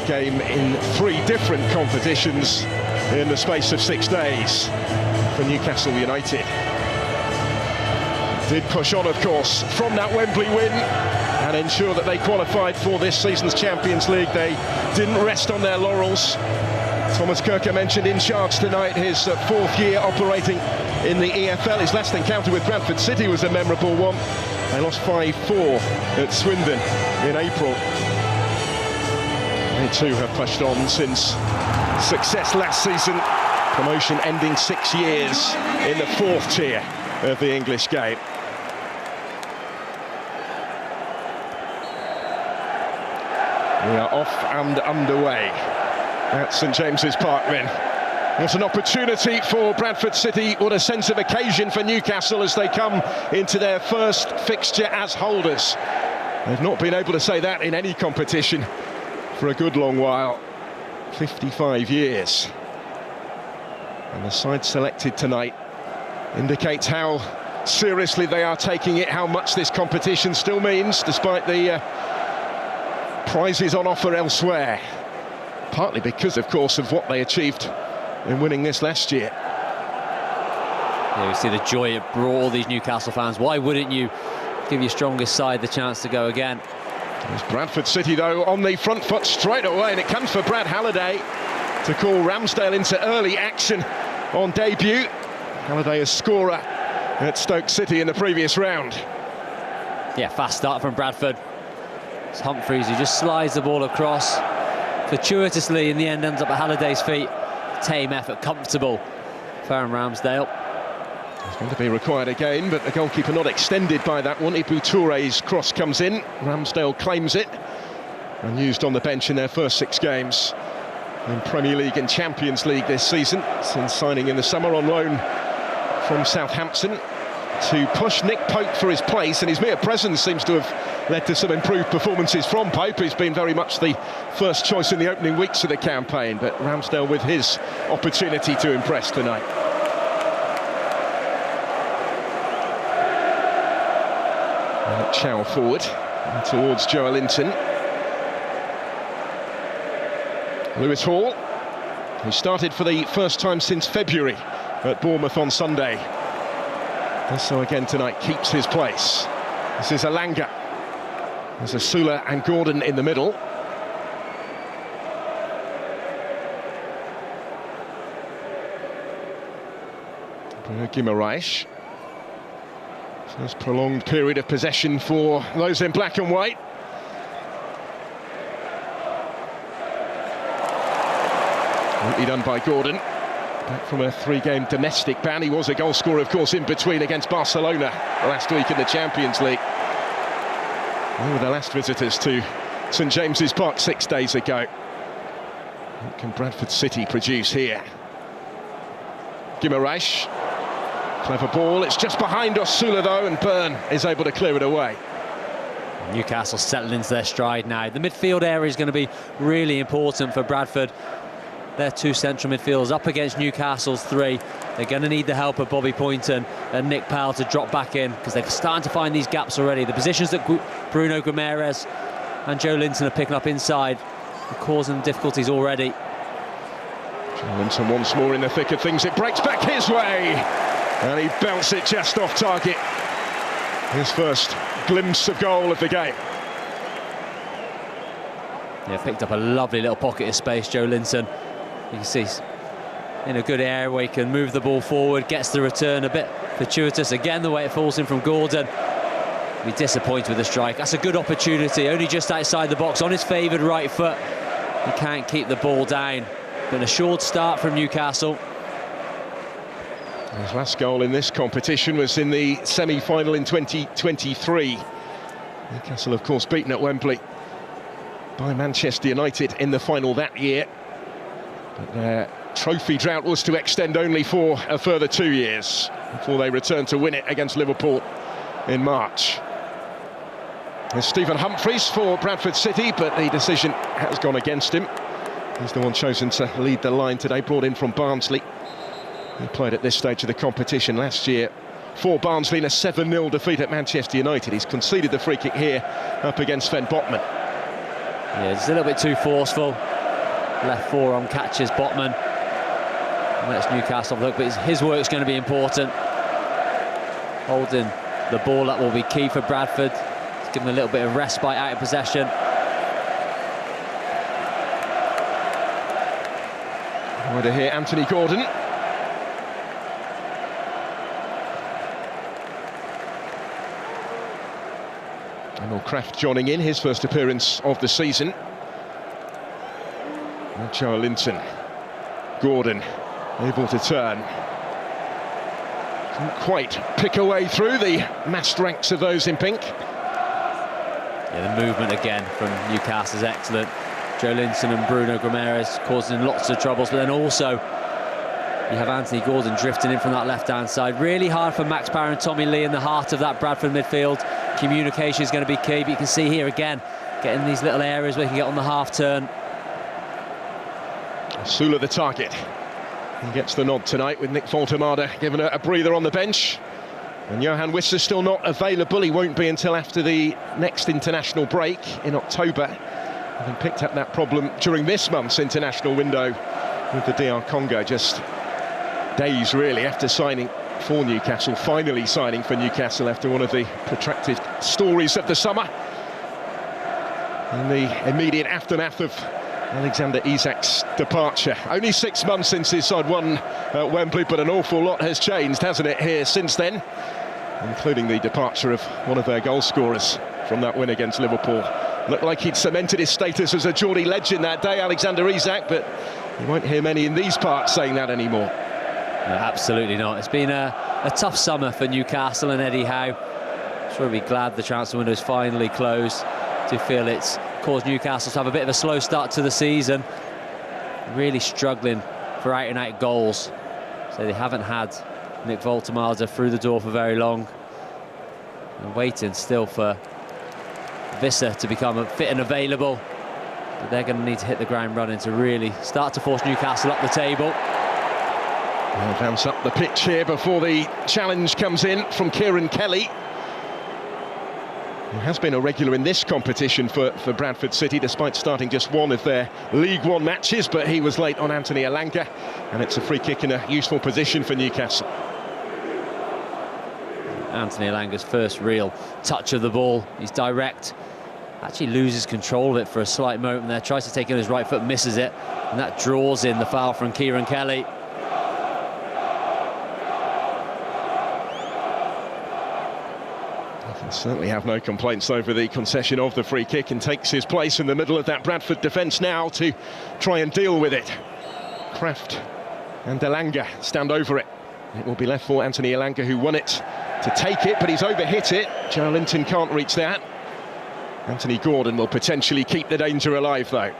game in 3 different competitions in the space of 6 days for Newcastle United. Did push on, of course, from that Wembley win and ensure that they qualified for this season's Champions League. They didn't rest on their laurels. Thomas Kirker mentioned in charge tonight, his 4th year operating in the EFL. His last encounter with Bradford City was a memorable one. They lost 5-4 at Swindon in April. They too have pushed on since success last season. Promotion ending 6 years in the 4th tier of the English game. We are off and underway at St James's Park then. What an opportunity for Bradford City, what a sense of occasion for Newcastle as they come into their first fixture as holders. They've not been able to say that in any competition for a good long while, 55 years. And the side selected tonight indicates how seriously they are taking it, how much this competition still means, despite the prizes on offer elsewhere. Partly because, of course, of what they achieved in winning this last year. Yeah, we see the joy it brought all these Newcastle fans. Why wouldn't you give your strongest side the chance to go again? There's Bradford City, though, on the front foot straight away, and it comes for Brad Halliday to call Ramsdale into early action on debut. Halliday a scorer at Stoke City in the previous round. Yeah, fast start from Bradford. It's Humphreys who just slides the ball across. Fortuitously, in the end, ends up at Halliday's feet. Tame effort, comfortable. Farron Ramsdale. It's going to be required again, but the goalkeeper not extended by that one. Ibu Touré's cross comes in. Ramsdale claims it. And used on the bench in their first 6 games in Premier League and Champions League this season, since signing in the summer on loan from Southampton to push Nick Pope for his place, and his mere presence seems to have led to some improved performances from Pope. He's been very much the first choice in the opening weeks of the campaign, but Ramsdale with his opportunity to impress tonight. Chow forward towards Joe Linton. Lewis Hall, who started for the first time since February at Bournemouth on Sunday. Does so again tonight, keeps his place. This is Alanga. There's Asula and Gordon in the middle. Bruno Guimaraes. First prolonged period of possession for those in black and white. Neatly done by Gordon. Back from a 3-game domestic ban. He was a goal scorer, of course, in between against Barcelona last week in the Champions League. They were the last visitors to St James's Park 6 days ago. What can Bradford City produce here? Guimaraes. Clever ball, it's just behind Osula though, and Byrne is able to clear it away. Newcastle settling into their stride now. The midfield area is going to be really important for Bradford. Their 2 central midfielders up against Newcastle's 3. They're going to need the help of Bobby Poynton and Nick Powell to drop back in, because they're starting to find these gaps already. The positions that Bruno Guimaraes and Joe Linton are picking up inside are causing difficulties already. Joe Linton once more in the thick of things. It breaks back his way. And he belts it just off target. His first glimpse of goal of the game. Yeah, picked up a lovely little pocket of space, Joe Linton. You can see he's in a good area where he can move the ball forward, gets the return a bit fortuitous. Again, the way it falls in from Gordon. Be disappointed with the strike. That's a good opportunity, only just outside the box on his favoured right foot. He can't keep the ball down. Been a short start from Newcastle. His last goal in this competition was in the semi-final in 2023. Newcastle, of course, beaten at Wembley by Manchester United in the final that year. But their trophy drought was to extend only for a further 2 years before they returned to win it against Liverpool in March. There's Stephen Humphreys for Bradford City, but the decision has gone against him. He's the one chosen to lead the line today, brought in from Barnsley. He played at this stage of the competition last year for Barnsley in a 7-0 defeat at Manchester United. He's conceded the free kick here up against Sven Botman. Yeah, it's a little bit too forceful. left forearm catches Botman. And lets Newcastle look, but his work's going to be important. Holding the ball up will be key for Bradford. It's given a little bit of respite out of possession. Over here, Anthony Gordon. Emil Kraft joining in, his first appearance of the season. And Joelinton. Gordon able to turn. Couldn't quite pick a way through the massed ranks of those in pink. Yeah, the movement again from Newcastle is excellent. Joelinton and Bruno Guimaraes causing lots of troubles, but then also you have Anthony Gordon drifting in from that left-hand side. Really hard for Max Power and Tommy Lee in the heart of that Bradford midfield. Communication is going to be key, but you can see here again, getting these little areas where you can get on the half-turn. Sula the target. He gets the nod tonight with Nick Voltemade giving a breather on the bench. And Johan Wisser's still not available. He won't be until after the next international break in October. Having picked up that problem during this month's international window with the DR Congo, just days really after signing for Newcastle, finally signing for Newcastle after one of the protracted stories of the summer. In the immediate aftermath of Alexander Isak's departure. Only 6 months since his side won at Wembley, but an awful lot has changed, hasn't it, here since then? Including the departure of one of their goal scorers from that win against Liverpool. Looked like he'd cemented his status as a Geordie legend that day, Alexander Isak, but you won't hear many in these parts saying that anymore. No, absolutely not. It's been a tough summer for Newcastle and Eddie Howe. I'm sure we'll be glad the transfer window is finally closed. To feel it's caused Newcastle to have a bit of a slow start to the season. Really struggling for out-and-out goals. So they haven't had Nick Voltemade through the door for very long. And waiting still for Visser to become fit and available. But they're going to need to hit the ground running to really start to force Newcastle up the table. They'll advance up the pitch here before the challenge comes in from Kieran Kelly. He has been a regular in this competition for Bradford City, despite starting just one of their League One matches, but he was late on Anthony Elanga, and it's a free kick in a useful position for Newcastle. Anthony Elanga's first real touch of the ball. He's direct, actually loses control of it for a slight moment there, tries to take it on his right foot, misses it, and that draws in the foul from Kieran Kelly. Certainly have no complaints over the concession of the free kick, and takes his place in the middle of that Bradford defence now to try and deal with it. Kraft and Elanga stand over it. It will be left for Anthony Elanga, who won it, to take it, but he's overhit it. Joelinton can't reach that. Anthony Gordon will potentially keep the danger alive, though.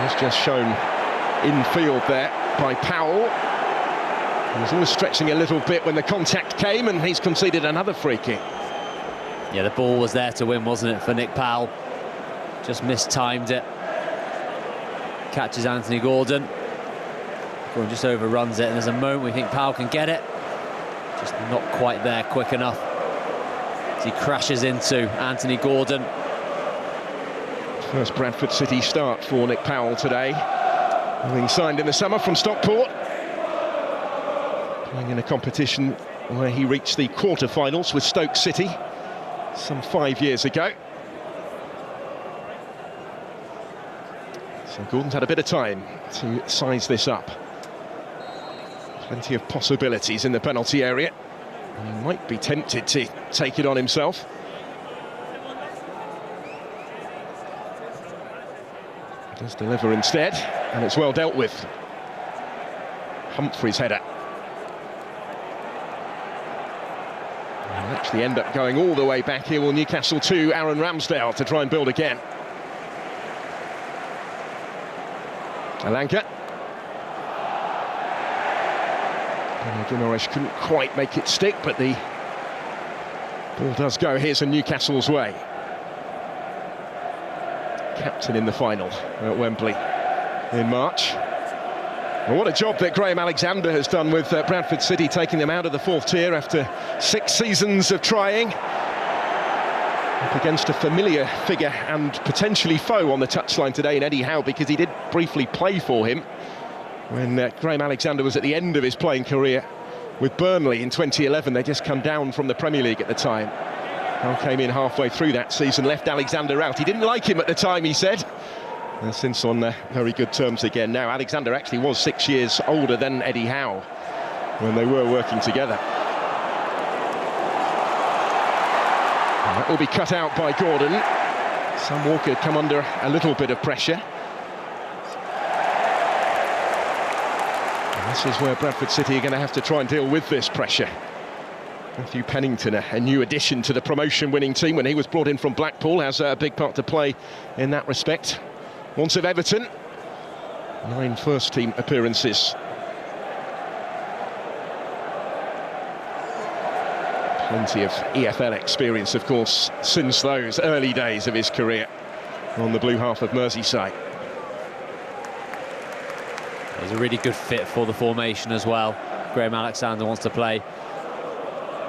He's just shown infield there by Powell. He was always stretching a little bit when the contact came, and he's conceded another free kick. Yeah, the ball was there to win, wasn't it, for Nick Powell? Just mistimed it. Catches Anthony Gordon. Gordon just overruns it, and there's a moment we think Powell can get it. Just not quite there quick enough. As he crashes into Anthony Gordon. First Bradford City start for Nick Powell today. Having signed in the summer from Stockport. Playing in a competition where he reached the quarter-finals with Stoke City some 5 years ago. So Gordon's had a bit of time to size this up. Plenty of possibilities in the penalty area. He might be tempted to take it on himself. Does deliver instead, and it's well dealt with. Humphrey's header. They'll actually end up going all the way back here. Will Newcastle to Aaron Ramsdale to try and build again. Elanga. Guimaraes couldn't quite make it stick, but the ball does go. Here's a Newcastle's way. Captain in the final at Wembley in March. Well, what a job that Graham Alexander has done with Bradford City, taking them out of the 4th tier after 6 seasons of trying. Up against a familiar figure and potentially foe on the touchline today in Eddie Howe, because he did briefly play for him when Graham Alexander was at the end of his playing career with Burnley in 2011. They just come down from the Premier League at the time. Howe came in halfway through that season, left Alexander out. He didn't like him at the time, he said. And since on very good terms again now. Alexander actually was 6 years older than Eddie Howe when they were working together. And that will be cut out by Gordon. Sam Walker had come under a little bit of pressure. And this is where Bradford City are going to have to try and deal with this pressure. Matthew Pennington, a new addition to the promotion-winning team when he was brought in from Blackpool, has a big part to play in that respect. Once of Everton, 9 first-team appearances. Plenty of EFL experience, of course, since those early days of his career on the blue half of Merseyside. He's a really good fit for the formation as well. Graham Alexander wants to play.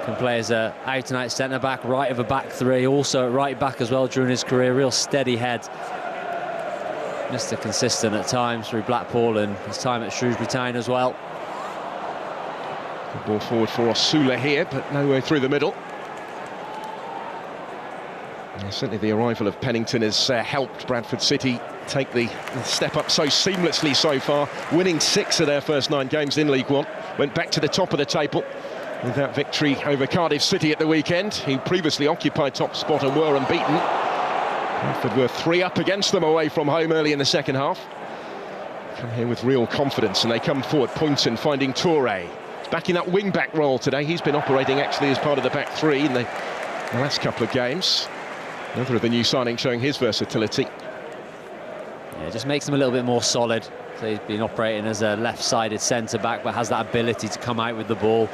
Can play as a out-and-out centre-back, right of a back three, also at right back as well during his career. Real steady head. Mr. Consistent at times through Blackpool and his time at Shrewsbury Town as well. Good ball forward for Osula here, but no way through the middle. And certainly the arrival of Pennington has helped Bradford City take the step up so seamlessly so far, winning 6 of their first 9 games in League One. Went back to the top of the table with that victory over Cardiff City at the weekend, who previously occupied top spot and were unbeaten. Bradford were 3 up against them away from home early in the second half. Come here with real confidence, and they come forward. Poynton finding Toure. He's back in that wing-back role today. He's been operating actually as part of the back three in the last couple of games. Another of the new signings showing his versatility. Yeah, it just makes him a little bit more solid. So he's been operating as a left-sided centre-back, but has that ability to come out with the ball.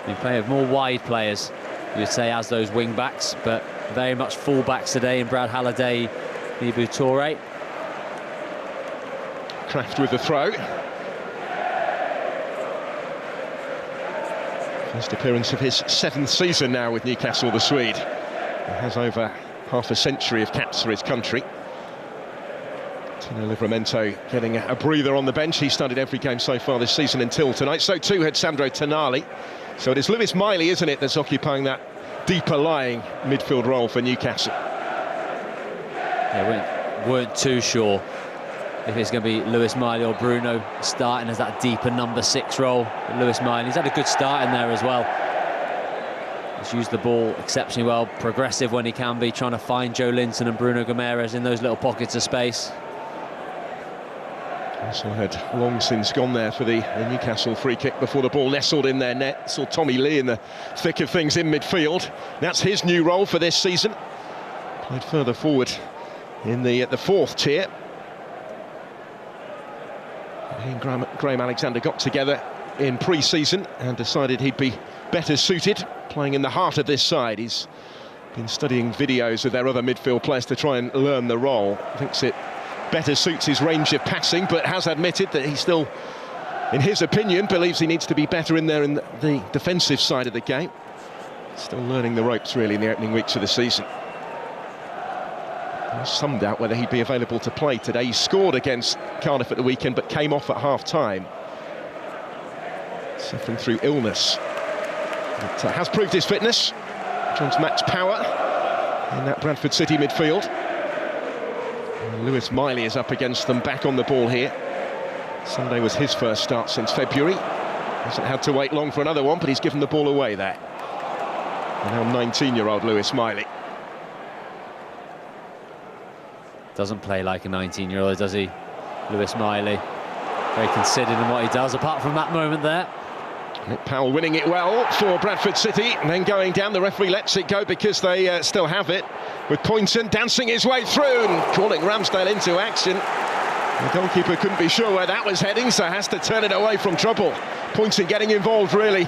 Been playing with more wide players, you would say, as those wing-backs, but very much full-backs today in Brad Halliday, Nibu Toure. Kraft with the throw. First appearance of his 7th season now with Newcastle, the Swede. He has over half a century of caps for his country. Tino Livramento getting a breather on the bench. He started every game so far this season until tonight. So too had Sandro Tonali. So it is Lewis Miley, isn't it, that's occupying that deeper lying midfield role for Newcastle. Yeah, weren't too sure if it's going to be Lewis Miley or Bruno starting as that deeper number 6 role. But Lewis Miley, he's had a good start in there as well. He's used the ball exceptionally well, progressive when he can be, trying to find Joe Linton and Bruno Gomes in those little pockets of space. Also had long since gone there for the Newcastle free kick before the ball nestled in their net. Saw Tommy Lee in the thick of things in midfield. That's his new role for this season. Played further forward in the 4th tier. He and Graham Alexander got together in pre-season and decided he'd be better suited playing in the heart of this side. He's been studying videos of their other midfield players to try and learn the role. Thinks it better suits his range of passing, but has admitted that he still, in his opinion, believes he needs to be better in there in the defensive side of the game. Still learning the ropes really in the opening weeks of the season. There's some doubt whether he'd be available to play today. He scored against Cardiff at the weekend but came off at half-time, suffering through illness. But has proved his fitness. John's match power in that Bradford City midfield. And Lewis Miley is up against them, back on the ball here. Sunday was his first start since February. Hasn't had to wait long for another one, but he's given the ball away there. And now 19-year-old Lewis Miley. Doesn't play like a 19-year-old, does he? Lewis Miley. Very considered in what he does, apart from that moment there. Nick Powell winning it well for Bradford City, and then going down. The referee lets it go because they still have it, with Poynton dancing his way through and calling Ramsdale into action. The goalkeeper couldn't be sure where that was heading, so has to turn it away from trouble. Poynton getting involved really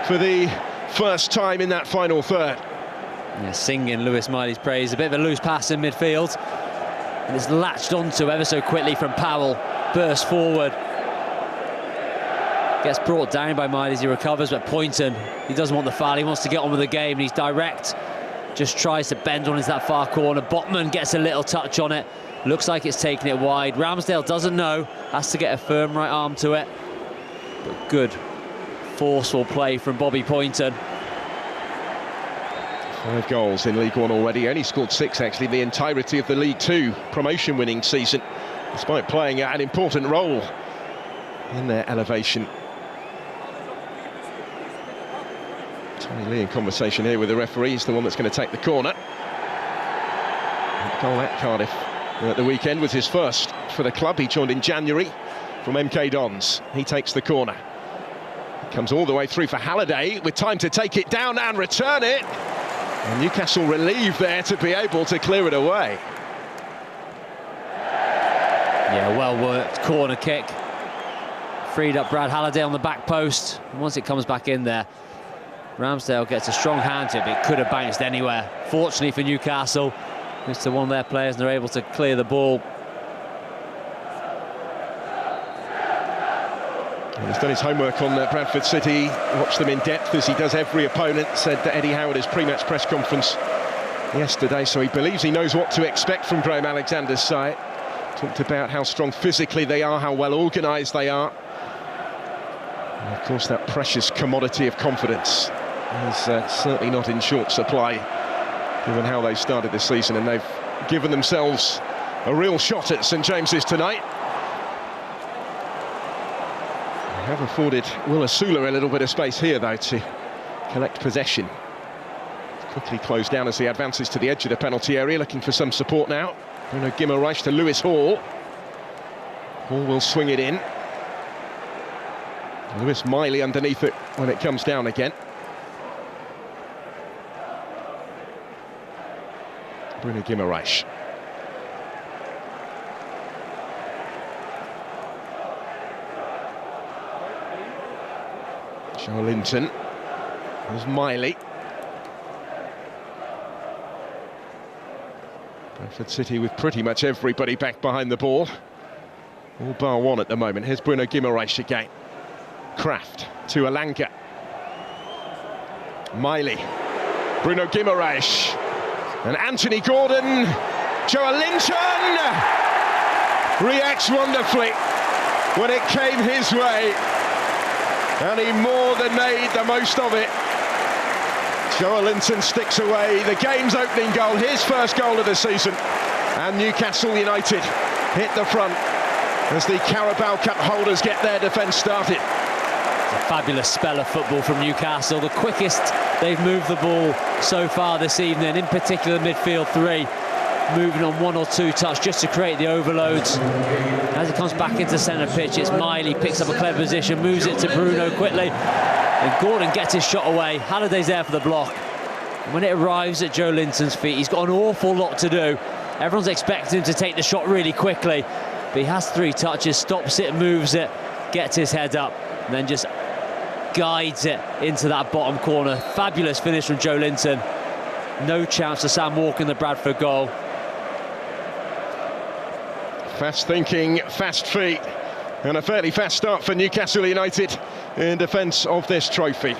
for the first time in that final third. Yeah, singing Lewis Miley's praise. A bit of a loose pass in midfield, and it's latched onto ever so quickly from Powell. Burst forward. Gets brought down by Miley as he recovers, but Poynton, he doesn't want the foul, he wants to get on with the game, and he's direct just tries to bend one into that far corner. Botman gets a little touch on it. Looks like it's taking it wide. Ramsdale doesn't know, has to get a firm right arm to it. But good, forceful play from Bobby Poynton. 5 goals in League One already. Only scored 6 actually the entirety of the League Two promotion winning season, despite playing an important role in their elevation. Tony Lee in conversation here with the referee. He's the one that's going to take the corner. The goal at Cardiff at the weekend was his first for the club. He joined in January from MK Dons. He takes the corner. Comes all the way through for Halliday with time to take it down and return it. And Newcastle relieved there to be able to clear it away. Yeah, well worked corner kick. Freed up Brad Halliday on the back post. And once it comes back in there, Ramsdale gets a strong hand to it, but it could have bounced anywhere. Fortunately for Newcastle, it's to one of their players and they're able to clear the ball. And he's done his homework on Bradford City, watched them in depth as he does every opponent, said that Eddie Howe at his pre-match press conference yesterday, so he believes he knows what to expect from Graham Alexander's side. Talked about how strong physically they are, how well organised they are. And of course that precious commodity of confidence is certainly not in short supply, given how they started this season, and they've given themselves a real shot at St James's tonight. They have afforded Will Osula a little bit of space here, though, to collect possession. Quickly closed down as he advances to the edge of the penalty area, looking for some support now. Bruno Guimaraes to Lewis Hall. Hall will swing it in. Lewis Miley underneath it when it comes down again. Bruno Guimaraes. Joe Linton. There's Miley. Bradford City with pretty much everybody back behind the ball. All bar one at the moment. Here's Bruno Guimaraes again. Kraft to Alanga. Miley. Bruno Guimaraes. And Anthony Gordon. Joe Linton reacts wonderfully when it came his way. And he more than made the most of it. Joe Linton sticks away the game's opening goal, his first goal of the season. And Newcastle United hit the front as the Carabao Cup holders get their defence started. It's a fabulous spell of football from Newcastle, the quickest they've moved the ball so far this evening, in particular midfield three, moving on 1 or 2 touch just to create the overloads. As it comes back into centre pitch, it's Miley, picks up a clever position, moves it to Bruno quickly, and Gordon gets his shot away. Halliday's there for the block. And when it arrives at Joe Linton's feet, he's got an awful lot to do. Everyone's expecting him to take the shot really quickly, but he has 3 touches, stops it, moves it, gets his head up, and then just guides it into that bottom corner. Fabulous finish from Joe Linton. No chance for Sam Walker in the Bradford goal. Fast thinking, fast feet, and a fairly fast start for Newcastle United in defence of this trophy.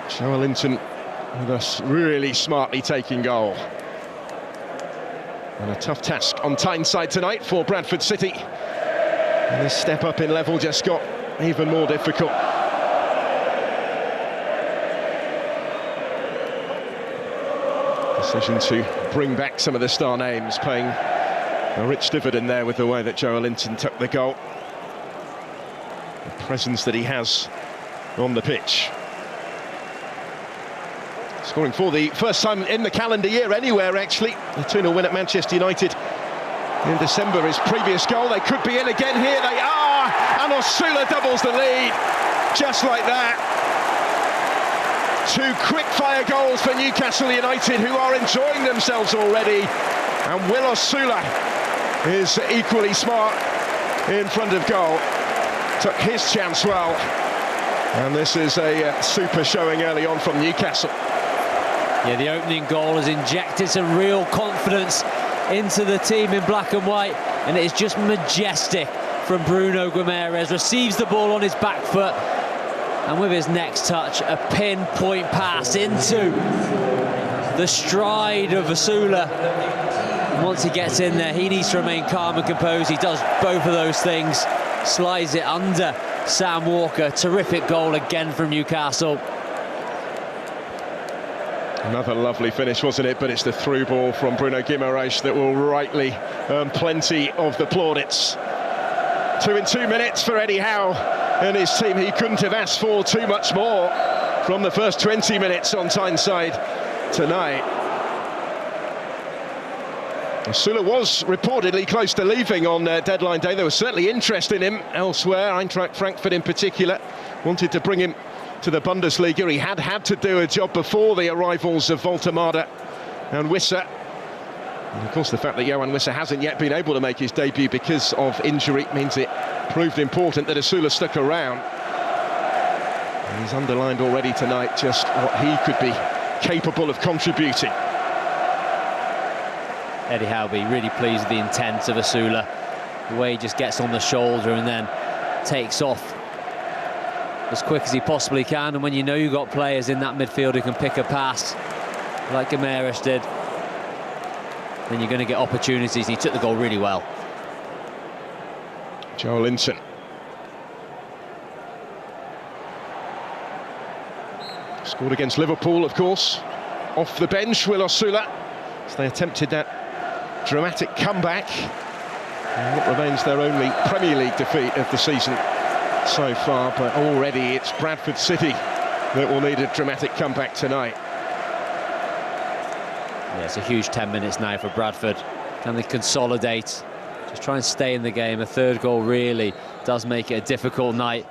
Joe Linton with us really smartly taking goal. And a tough task on Tyneside tonight for Bradford City. And this step up in level just got even more difficult. Decision to bring back some of the star names, paying a rich dividend there with the way that Joe Linton took the goal. The presence that he has on the pitch. Scoring for the first time in the calendar year anywhere, actually. The 2-0 win at Manchester United in December, his previous goal. They could be in again here, they are! And Osula doubles the lead, just like that. 2 quick-fire goals for Newcastle United, who are enjoying themselves already. And Will Osula is equally smart in front of goal. Took his chance well. And this is a super showing early on from Newcastle. Yeah, the opening goal has injected some real confidence into the team in black and white, and it is just majestic from Bruno Guimaraes. Receives the ball on his back foot, and with his next touch, a pinpoint pass into the stride of Asula. Once he gets in there, he needs to remain calm and composed. He does both of those things. Slides it under Sam Walker. Terrific goal again from Newcastle. Another lovely finish, wasn't it? But it's the through ball from Bruno Guimaraes that will rightly earn plenty of the plaudits. 2 in 2 minutes for Eddie Howe and his team. He couldn't have asked for too much more from the first 20 minutes on Tyneside tonight. Asula was reportedly close to leaving on deadline day. There was certainly interest in him elsewhere. Eintracht Frankfurt in particular wanted to bring him to the Bundesliga. He had to do a job before the arrivals of Voltemade and Wissa. And of course the fact that Johan Wissa hasn't yet been able to make his debut because of injury means it proved important that Asula stuck around. And he's underlined already tonight just what he could be capable of contributing. Eddie Howe will be really pleased with the intent of Asula. The way he just gets on the shoulder and then takes off as quick as he possibly can. And when you know you've got players in that midfield who can pick a pass, like Guimaraes did, then you're going to get opportunities. He took the goal really well. Joe Linton. Scored against Liverpool, of course. Off the bench, Will Asula, as they attempted that dramatic comeback. And what remains their only Premier League defeat of the season so far, but already it's Bradford City that will need a dramatic comeback tonight. Yeah, it's a huge 10 minutes now for Bradford. Can they consolidate? Just try and stay in the game. A third goal really does make it a difficult night.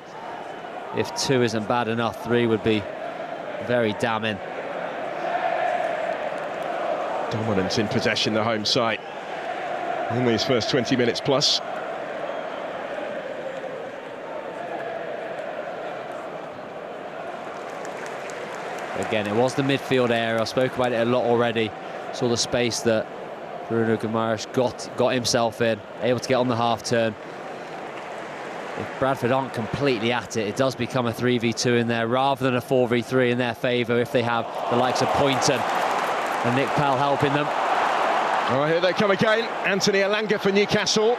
If 2 isn't bad enough, 3 would be very damning. Dominant in possession, the home side, in these first 20 minutes plus. Again, it was the midfield area. I spoke about it a lot already. Saw the space that Bruno Guimaraes got himself in, able to get on the half turn. If Bradford aren't completely at it, it does become a 3v2 in there rather than a 4v3 in their favour if they have the likes of Poynton and Nick Powell helping them. Oh, here they come again. Anthony Elanga for Newcastle.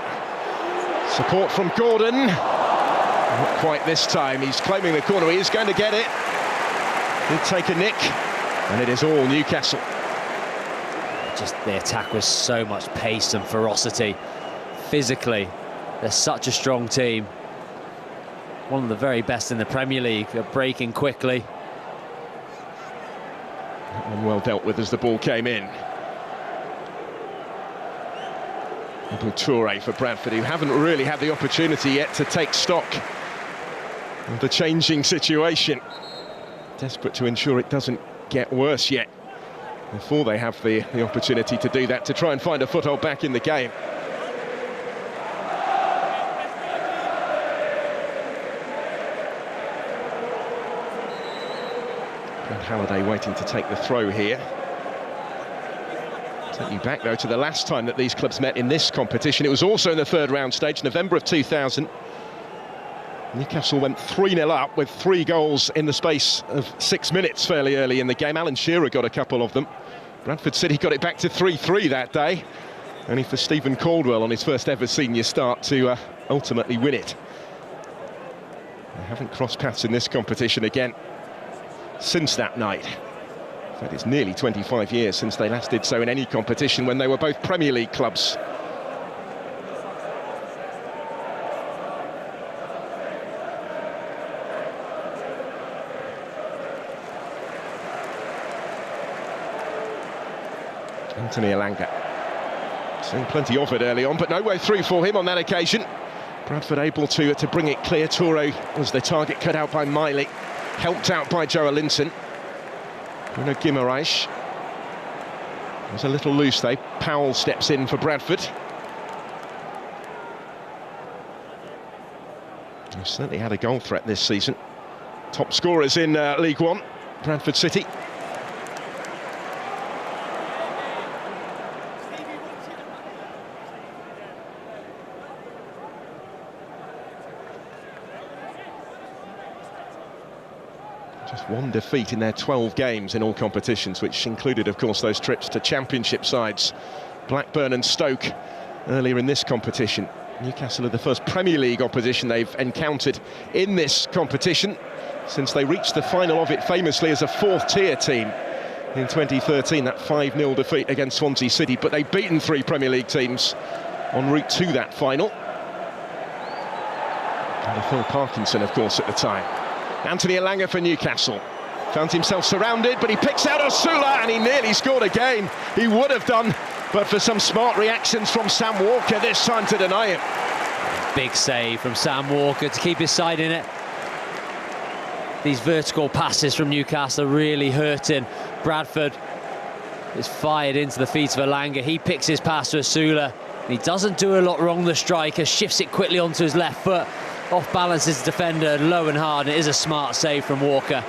Support from Gordon. Not quite this time. He's claiming the corner. He is going to get it. Did take a nick, and it is all Newcastle. Just the attack was so much pace and ferocity. Physically, they're such a strong team. One of the very best in the Premier League at breaking quickly. That one well dealt with as the ball came in. Toure for Bradford, who haven't really had the opportunity yet to take stock of the changing situation. Desperate to ensure it doesn't get worse yet before they have the opportunity to do that, to try and find a foothold back in the game. And Halliday waiting to take the throw here. Take you back though to the last time that these clubs met in this competition. It was also in the third round stage, November of 2000. Newcastle went 3-0 up with 3 goals in the space of 6 minutes fairly early in the game. Alan Shearer got a couple of them. Bradford City got it back to 3-3 that day. Only for Stephen Caldwell on his first ever senior start to ultimately win it. They haven't crossed paths in this competition again since that night. In fact, it's nearly 25 years since they last did so in any competition when they were both Premier League clubs. Anthony Elanga. Seen plenty of it early on, but no way through for him on that occasion. Bradford able to bring it clear. Toure was the target, cut out by Miley. Helped out by Joe Linton. Bruno Guimaraes was a little loose though. Powell steps in for Bradford. They've certainly had a goal threat this season. Top scorers in League One, Bradford City. Just one defeat in their 12 games in all competitions, which included, of course, those trips to championship sides, Blackburn and Stoke, earlier in this competition. Newcastle are the first Premier League opposition they've encountered in this competition since they reached the final of it famously as a fourth-tier team in 2013, that 5-0 defeat against Swansea City. But they've beaten 3 Premier League teams en route to that final. Under Phil Parkinson, of course, at the time. Anthony Elanga for Newcastle. Found himself surrounded, but he picks out Osula, and he nearly scored again. He would have done, but for some smart reactions from Sam Walker this time to deny him. Big save from Sam Walker to keep his side in it. These vertical passes from Newcastle are really hurting Bradford. It's fired into the feet of Elanga. He picks his pass to Osula. He doesn't do a lot wrong, the striker. Shifts it quickly onto his left foot. Off balances the defender low and hard. And it is a smart save from Walker.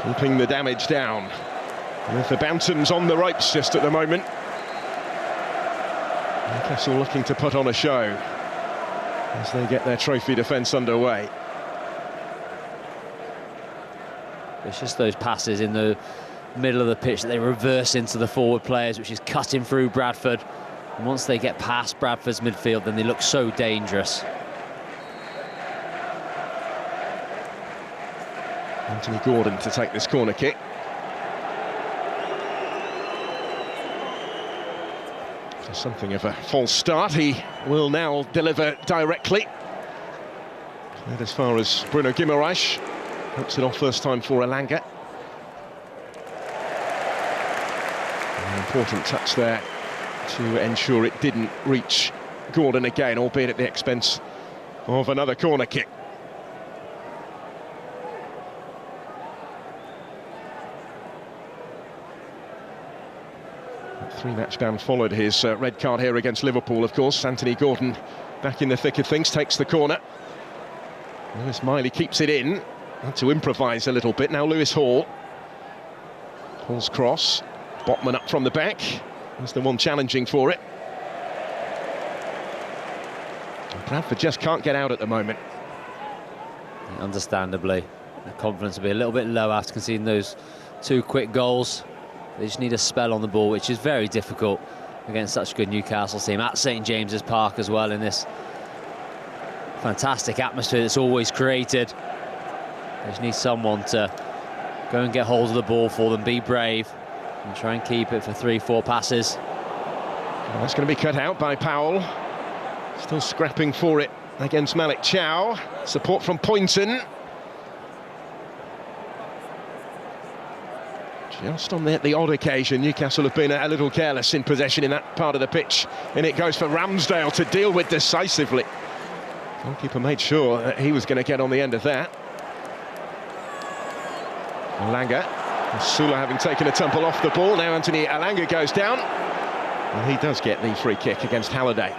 Keeping the damage down. With the Bantams on the ropes just at the moment. Newcastle looking to put on a show as they get their trophy defence underway. It's just those passes in the middle of the pitch that they reverse into the forward players, which is cutting through Bradford. And once they get past Bradford's midfield, then they look so dangerous. Anthony Gordon to take this corner kick. So something of a false start. He will now deliver directly. Played as far as Bruno Guimaraes. Hooks it off first time for Elanga. An important touch there to ensure it didn't reach Gordon again, albeit at the expense of another corner kick. Three-match ban followed his red card here against Liverpool, of course. Anthony Gordon back in the thick of things, takes the corner. Lewis Miley keeps it in. Had to improvise a little bit. Now Lewis Hall. Hall's cross. Botman up from the back. He's the one challenging for it. And Bradford just can't get out at the moment. Understandably, the confidence will be a little bit low after conceding those 2 quick goals. They just need a spell on the ball, which is very difficult against such a good Newcastle team at St James's Park as well, in this fantastic atmosphere that's always created. They just need someone to go and get hold of the ball for them, be brave, and try and keep it for 3-4 passes. Well, that's going to be cut out by Powell. Still scrapping for it against Malik Chow. Support from Poynton. Just on the odd occasion, Newcastle have been a little careless in possession in that part of the pitch. And it goes for Ramsdale to deal with decisively. Goalkeeper made sure that he was going to get on the end of that. Elanga. Sula having taken a tumble off the ball. Now Anthony Elanga goes down. And he does get the free kick against Halliday.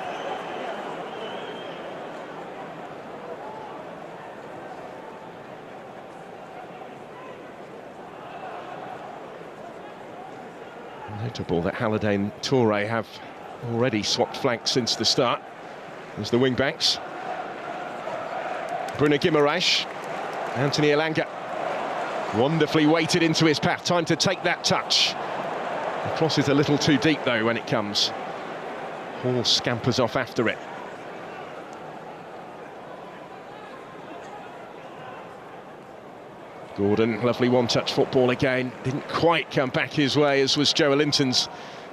Notable that Halliday and Toure have already swapped flanks since the start. There's the wing-backs. Bruno Guimaraes. Anthony Elanga. Wonderfully weighted into his path. Time to take that touch. The cross is a little too deep, though, when it comes. Hall scampers off after it. Gordon, lovely one-touch football again. Didn't quite come back his way, as was Joe Linton's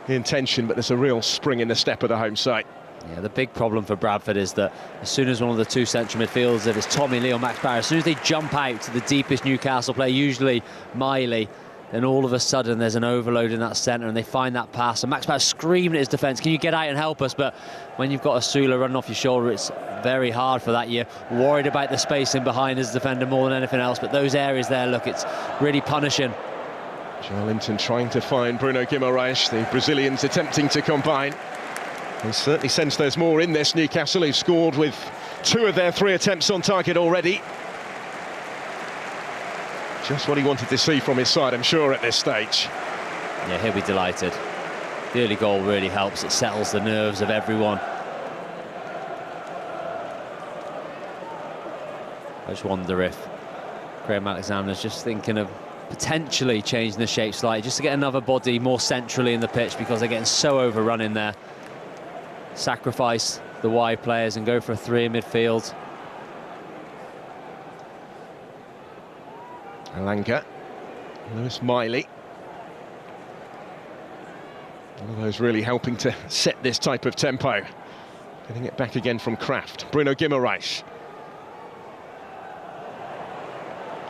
intention, but there's a real spring in the step of the home side. Yeah, the big problem for Bradford is that as soon as one of the 2 central midfielders, if it's Tommy Lee or Max Barry, as soon as they jump out to the deepest Newcastle player, usually Miley, then all of a sudden there's an overload in that centre and they find that pass. And Max Barry's screaming at his defence, can you get out and help us? But when you've got Osula running off your shoulder, it's very hard for that. You're worried about the spacing behind his defender more than anything else. But those areas there, look, it's really punishing. Joe Linton trying to find Bruno Guimaraes, the Brazilians attempting to combine. He certainly sense there's more in this. Newcastle, who've scored with 2 of their 3 attempts on target already. Just what he wanted to see from his side, I'm sure, at this stage. Yeah, he'll be delighted. The early goal really helps. It settles the nerves of everyone. I just wonder if Graham Alexander's just thinking of potentially changing the shape slightly, just to get another body more centrally in the pitch, because they're getting so overrun in there. Sacrifice the wide players and go for a 3 in midfield. Alanga, Lewis Miley. One of those really helping to set this type of tempo. Getting it back again from Kraft. Bruno Guimaraes.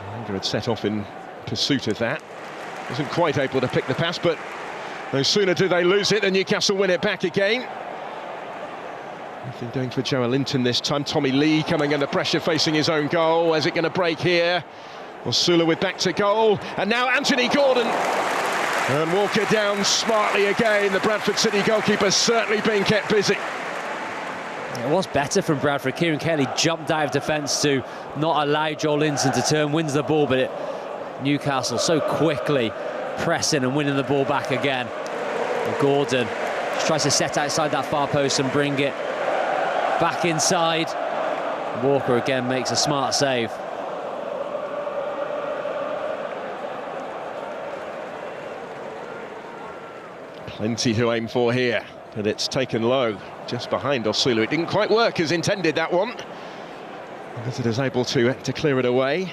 Alanga had set off in pursuit of that. Wasn't quite able to pick the pass, but no sooner do they lose it than Newcastle win it back again. Nothing doing for Joelinton this time. Tommy Lee coming under pressure, facing his own goal. Is it going to break here? Osula with back to goal, and now Anthony Gordon. And Walker down smartly again. The Bradford City goalkeeper certainly being kept busy. It was better from Bradford. Kieran Kelly jumped out of defence to not allow Joelinton to turn, wins the ball, but Newcastle so quickly pressing and winning the ball back again. And Gordon just tries to set outside that far post and bring it back inside. Walker again makes a smart save. Plenty to aim for here, but it's taken low, just behind Osulu. It didn't quite work as intended, that one. Visitors able to clear it away.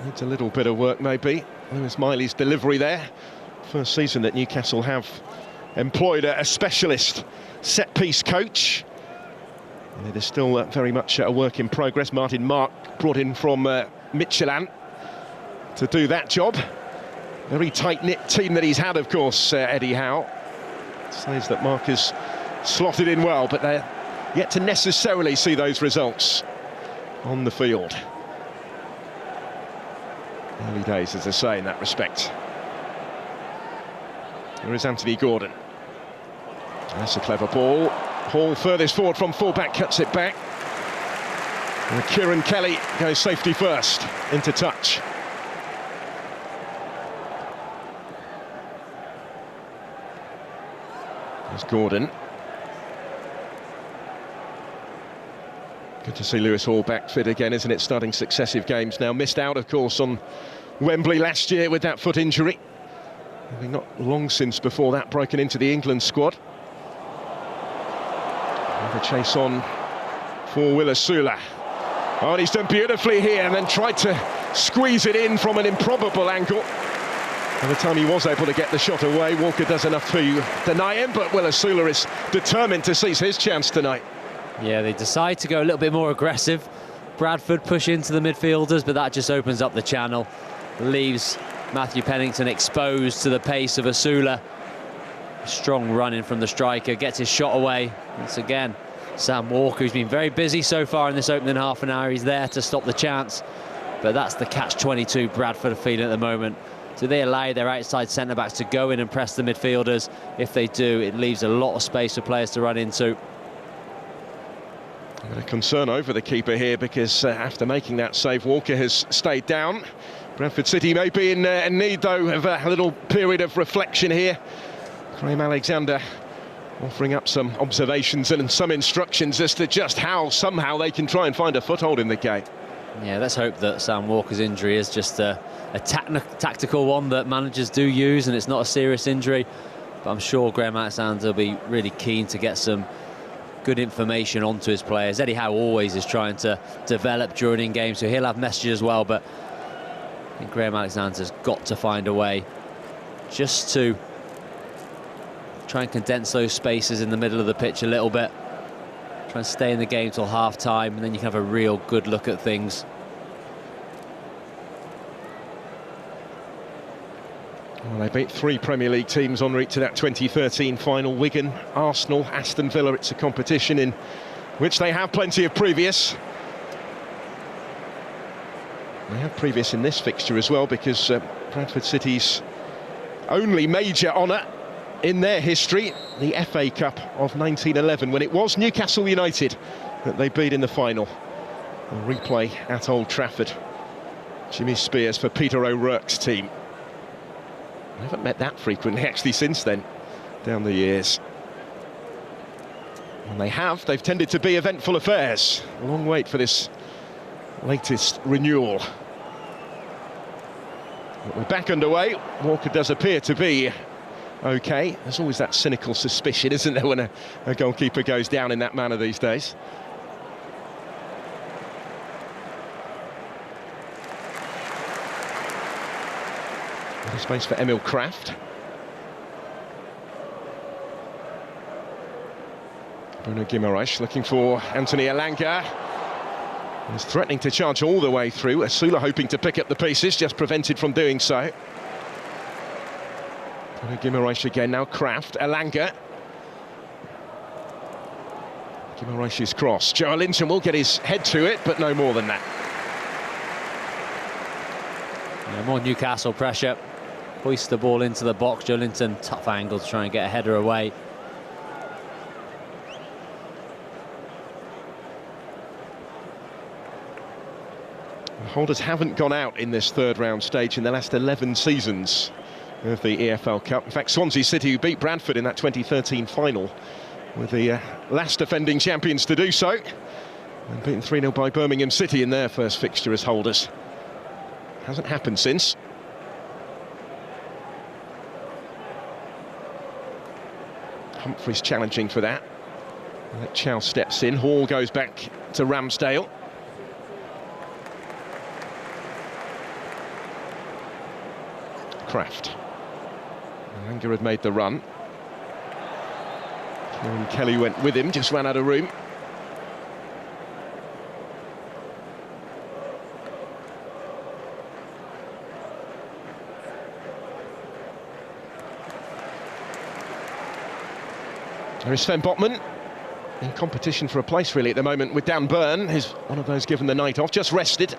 Needs a little bit of work, maybe. Lewis Miley's delivery there. First season that Newcastle have employed a specialist set-piece coach. And it is still very much a work in progress. Martin Mark brought in from Midtjylland to do that job. Very tight-knit team that he's had, of course, Eddie Howe. Says that Mark has slotted in well, but they're yet to necessarily see those results on the field. Early days, as I say, in that respect. There is Anthony Gordon. That's a clever ball. Hall furthest forward from fullback, cuts it back. And Kieran Kelly goes safety first, into touch. There's Gordon. Good to see Lewis Hall back fit again, isn't it? Starting successive games now. Missed out, of course, on Wembley last year with that foot injury. Having not long since before that broken into the England squad. Another chase on for Will Osula. Oh, and he's done beautifully here, and then tried to squeeze it in from an improbable angle. By the time he was able to get the shot away, Walker does enough to deny him, but Will Osula is determined to seize his chance tonight. Yeah, they decide to go a little bit more aggressive. Bradford push into the midfielders, but that just opens up the channel. Leaves Matthew Pennington exposed to the pace of Osula. Strong running from the striker, gets his shot away. Once again, Sam Walker, who's been very busy so far in this opening half an hour, he's there to stop the chance. But that's the catch-22 Bradford are feeling at the moment. Do they allow their outside centre-backs to go in and press the midfielders? If they do, it leaves a lot of space for players to run into. A concern over the keeper here, because after making that save, Walker has stayed down. Bradford City may be in need, though, of a little period of reflection here. Graham Alexander offering up some observations and some instructions as to just how somehow they can try and find a foothold in the game. Yeah, let's hope that Sam Walker's injury is just a tactical one that managers do use, and it's not a serious injury. But I'm sure Graham Alexander will be really keen to get some good information onto his players. Eddie Howe always is trying to develop during in-game, so he'll have messages as well. But I think Graham Alexander's got to find a way just to try and condense those spaces in the middle of the pitch a little bit. Try and stay in the game till half-time, and then you can have a real good look at things. Well, they beat 3 Premier League teams en route to that 2013 final. Wigan, Arsenal, Aston Villa. It's a competition in which they have plenty of previous. They have previous in this fixture as well, because Bradford City's only major honour in their history, the FA Cup of 1911, when it was Newcastle United that they beat in the final. A replay at Old Trafford. Jimmy Spears for Peter O'Rourke's team. I haven't met that frequently actually since then, down the years. When they've tended to be eventful affairs. A long wait for this latest renewal. But we're back underway. Walker does appear to be okay. There's always that cynical suspicion, isn't there, when a goalkeeper goes down in that manner these days. Space for Emil Kraft. Bruno Guimaraes looking for Anthony Elanga. He's threatening to charge all the way through. Asula hoping to pick up the pieces, just prevented from doing so. Bruno Guimaraes again, now Kraft, Elanga. Guimaraes' cross. Joe Linton will get his head to it, but no more than that. Yeah, more Newcastle pressure. Hoist the ball into the box. Joe Linton, tough angle to try and get a header away. The holders haven't gone out in this third round stage in the last 11 seasons of the EFL Cup. In fact, Swansea City, who beat Bradford in that 2013 final, were the last defending champions to do so, and beaten 3-0 by Birmingham City in their first fixture as holders. Hasn't happened since. Humphreys challenging for that. Chow steps in, Hall goes back to Ramsdale. Kraft. Elanga had made the run. Kieran Kelly went with him, just ran out of room. There is Sven Botman in competition for a place really at the moment with Dan Burn, who's one of those given the night off, just rested.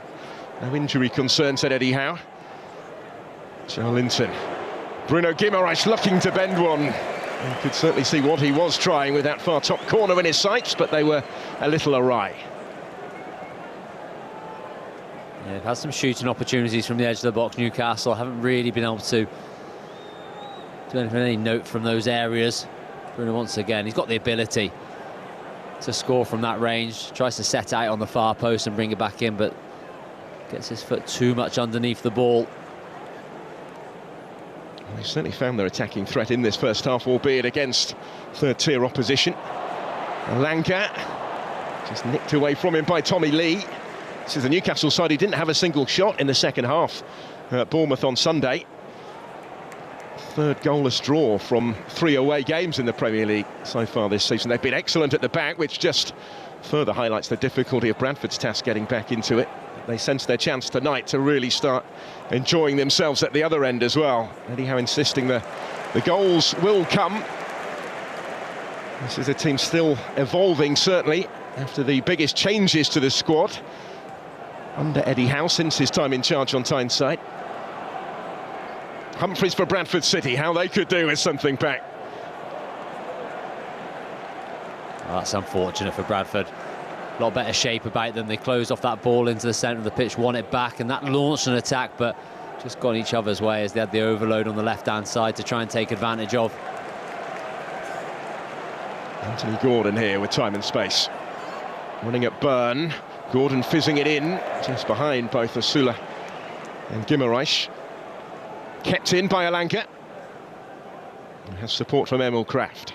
No injury concern, said Eddie Howe. Joe Linton. Bruno Guimaraes looking to bend one. You could certainly see what he was trying with that far top corner in his sights, but they were a little awry. Yeah, they've had some shooting opportunities from the edge of the box. Newcastle haven't really been able to do anything, any note from those areas. Bruno, once again, he's got the ability to score from that range. Tries to set out on the far post and bring it back in, but gets his foot too much underneath the ball. They certainly found their attacking threat in this first half, albeit against third-tier opposition. Elanga just nicked away from him by Tommy Lee. This is the Newcastle side who didn't have a single shot in the second half at Bournemouth on Sunday. Third goalless draw from 3 away games in the Premier League so far this season. They've been excellent at the back, which just further highlights the difficulty of Bradford's task getting back into it. They sense their chance tonight to really start enjoying themselves at the other end as well. Eddie Howe insisting the goals will come. This is a team still evolving, certainly, after the biggest changes to the squad under Eddie Howe since his time in charge on Tyneside. Humphreys for Bradford City, how they could do with something back. Well, that's unfortunate for Bradford. A lot better shape about them. They closed off that ball into the centre of the pitch, won it back, and that launched an attack, but just got in each other's way as they had the overload on the left-hand side to try and take advantage of. Anthony Gordon here with time and space. Running at Burn. Gordon fizzing it in, just behind both Asula and Guimaraes. Kept in by Elanga. And has support from Emil Kraft.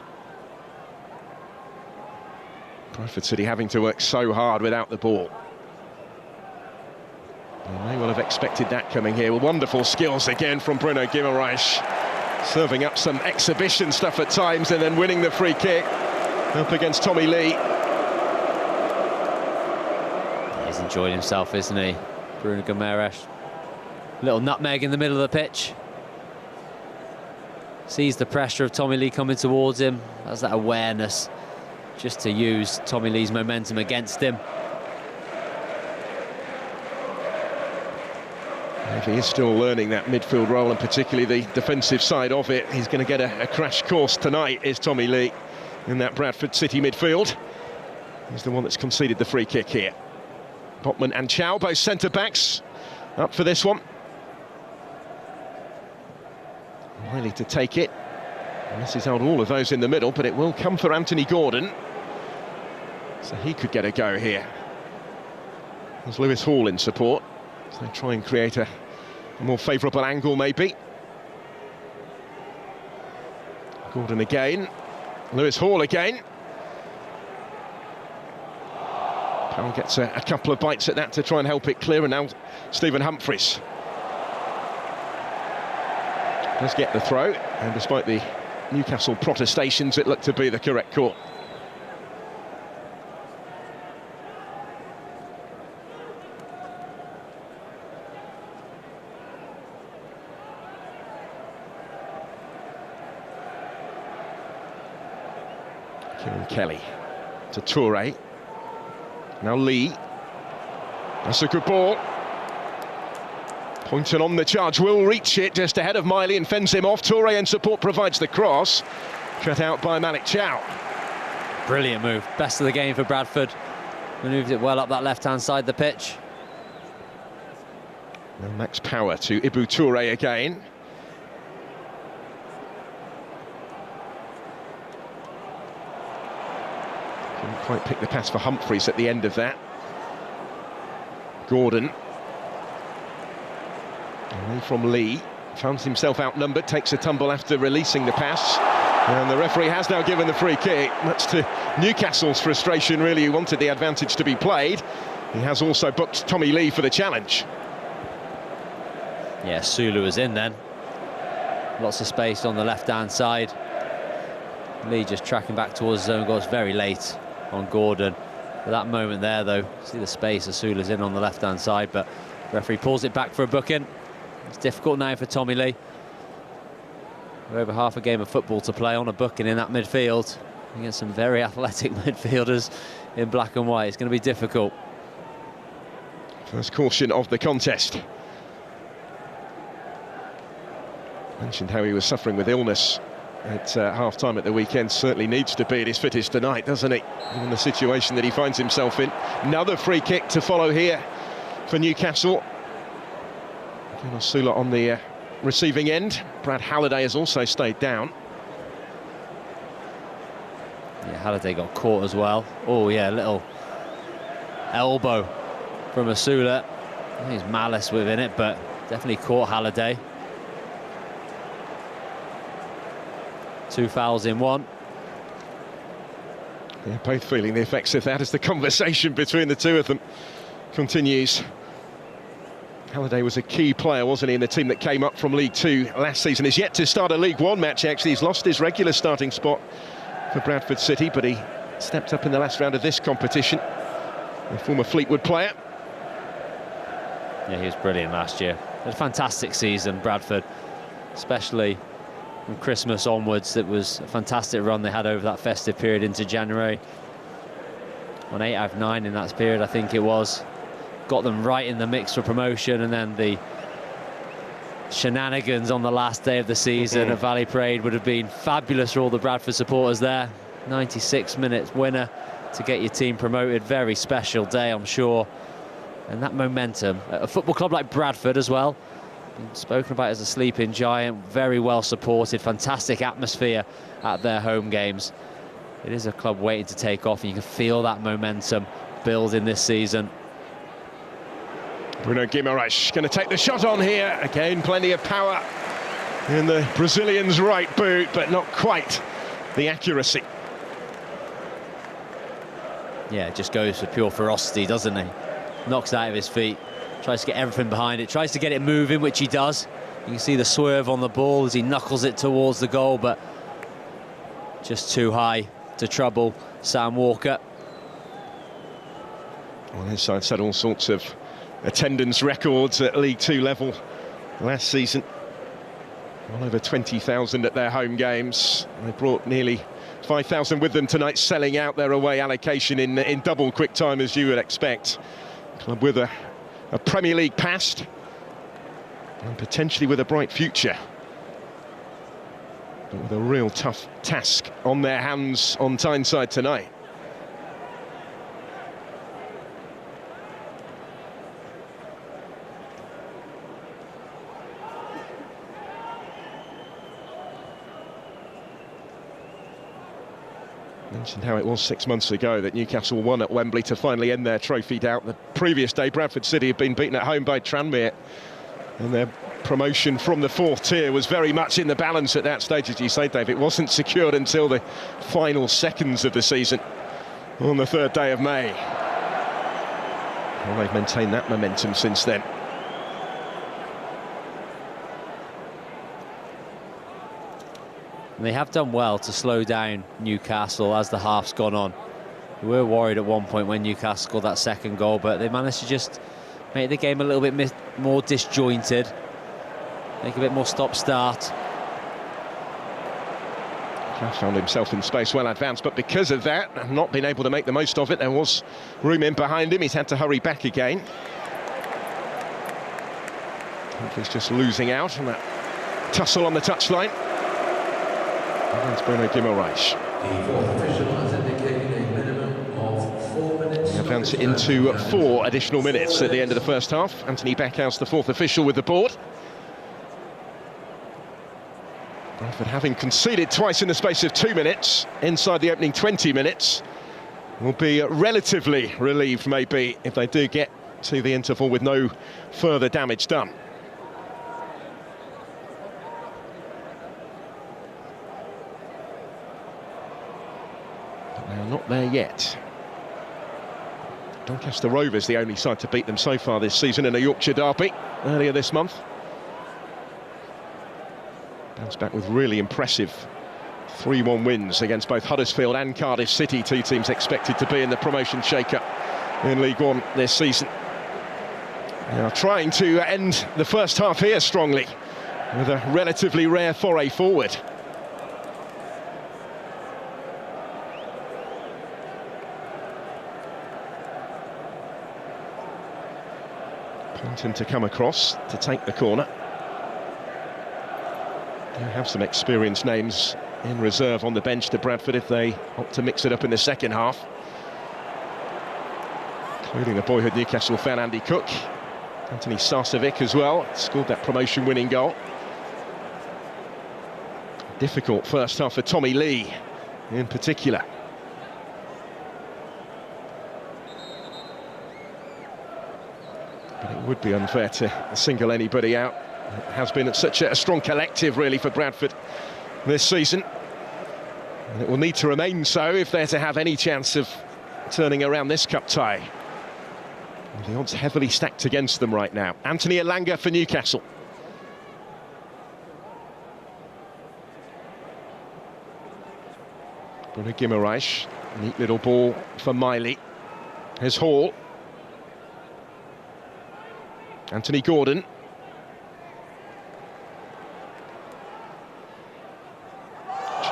Bradford City having to work so hard without the ball. They may well have expected that coming here. With wonderful skills again from Bruno Guimaraes. Serving up some exhibition stuff at times and then winning the free kick. Up against Tommy Lee. He's enjoyed himself, isn't he? Bruno Guimaraes. Little nutmeg in the middle of the pitch. Sees the pressure of Tommy Lee coming towards him. Has that awareness just to use Tommy Lee's momentum against him. If he is still learning that midfield role, and particularly the defensive side of it, he's going to get a crash course tonight, is Tommy Lee, in that Bradford City midfield. He's the one that's conceded the free kick here. Botman and Chow, both centre-backs, up for this one. Wiley to take it. Unless he's held all of those in the middle, but it will come for Anthony Gordon. So he could get a go here. There's Lewis Hall in support. So they try and create a more favourable angle, maybe. Gordon again. Lewis Hall again. Powell gets a couple of bites at that to try and help it clear, and now Stephen Humphreys does get the throw, and despite the Newcastle protestations, it looked to be the correct call. Kieran Kelly to Toure. Now Lee. That's a good ball. Pointed on the charge, will reach it just ahead of Miley and fends him off. Toure in support provides the cross. Cut out by Malik Chow. Brilliant move. Best of the game for Bradford. Manoeuvred it well up that left-hand side of the pitch. Now Max Power to Ibu Toure again. Couldn't quite pick the pass for Humphreys at the end of that. Gordon. Away from Lee. Finds himself outnumbered, takes a tumble after releasing the pass. And the referee has now given the free kick, much to Newcastle's frustration, really, who wanted the advantage to be played. He has also booked Tommy Lee for the challenge. Yeah, Sulu was in then. Lots of space on the left-hand side. Lee just tracking back towards his own goal. It's very late on Gordon. At that moment there, though, see the space as Sulu's in on the left-hand side, but the referee pulls it back for a booking. It's difficult now for Tommy Lee. We're over half a game of football to play on a booking in that midfield against some very athletic midfielders in black and white. It's going to be difficult. First caution of the contest. Mentioned how he was suffering with illness at half-time at the weekend. Certainly needs to be at his fittest tonight, doesn't he? In the situation that he finds himself in. Another free kick to follow here for Newcastle. Sula on the receiving end. Brad Halliday has also stayed down. Yeah, Halliday got caught as well. Oh yeah, a little elbow from Asula. I think there's malice within it, but definitely caught Halliday. 2 fouls in one. Yeah, both feeling the effects of that as the conversation between the two of them continues. Halliday was a key player, wasn't he, in the team that came up from League Two last season. He's yet to start a League One match, actually. He's lost his regular starting spot for Bradford City, but he stepped up in the last round of this competition. A former Fleetwood player. Yeah, he was brilliant last year. A fantastic season, Bradford, especially from Christmas onwards. It was a fantastic run they had over that festive period into January. Won 8 out of 9 in that period, I think it was. Got them right in the mix for promotion, and then the shenanigans on the last day of the season at Valley Parade would have been fabulous for all the Bradford supporters there. 96 minutes winner to get your team promoted. Very special day, I'm sure. And that momentum at a football club like Bradford as well, been spoken about as a sleeping giant, very well supported, fantastic atmosphere at their home games. It is a club waiting to take off, and you can feel that momentum building this season. Bruno Guimaraes going to take the shot on here. Again, plenty of power in the Brazilian's right boot, but not quite the accuracy. Yeah, it just goes for pure ferocity, doesn't he? Knocks it out of his feet, tries to get everything behind it, tries to get it moving, which he does. You can see the swerve on the ball as he knuckles it towards the goal, but just too high to trouble Sam Walker. Well, his side set all sorts of attendance records at League Two level last season. Well over 20,000 at their home games. They brought nearly 5,000 with them tonight, selling out their away allocation in double quick time, as you would expect. Club with a Premier League past and potentially with a bright future, but with a real tough task on their hands on Tyneside tonight. Mentioned how it was 6 months ago that Newcastle won at Wembley to finally end their trophy doubt. The previous day, Bradford City had been beaten at home by Tranmere, and their promotion from the 4th tier was very much in the balance at that stage, as you say, Dave. It wasn't secured until the final seconds of the season on the 3rd day of May. Well, they've maintained that momentum since then. And they have done well to slow down Newcastle as the half's gone on. We were worried at one point when Newcastle scored that second goal, but they managed to just make the game a little bit more disjointed, make a bit more stop-start. Found himself in space well advanced, but because of that, and not being able to make the most of it, there was room in behind him. He's had to hurry back again. I think he's just losing out on that tussle on the touchline. Against Bruno Guimaraes. The 4th official has indicated a minimum of 4 minutes. They advance into 4 additional minutes at the end of the first half. Anthony Backhouse, the 4th official, with the board. Bradford, having conceded twice in the space of 2 minutes, inside the opening 20 minutes, will be relatively relieved, maybe, if they do get to the interval with no further damage done. They're not there yet. Doncaster Rovers, the only side to beat them so far this season in a Yorkshire derby earlier this month. Bounced back with really impressive 3-1 wins against both Huddersfield and Cardiff City, 2 teams expected to be in the promotion shake-up in League One this season. They are trying to end the first half here strongly, with a relatively rare foray forward. Pointing to come across to take the corner. They have some experienced names in reserve on the bench to Bradford if they opt to mix it up in the second half, including the boyhood Newcastle fan Andy Cook, Anthony Sarcevic as well, scored that promotion-winning goal. Difficult first half for Tommy Lee in particular. But it would be unfair to single anybody out. It has been such a strong collective, really, for Bradford this season. And it will need to remain so if they're to have any chance of turning around this cup tie. And the odds heavily stacked against them right now. Anthony Elanga for Newcastle. Bruno Guimaraes, neat little ball for Miley. Here's Hall. Anthony Gordon.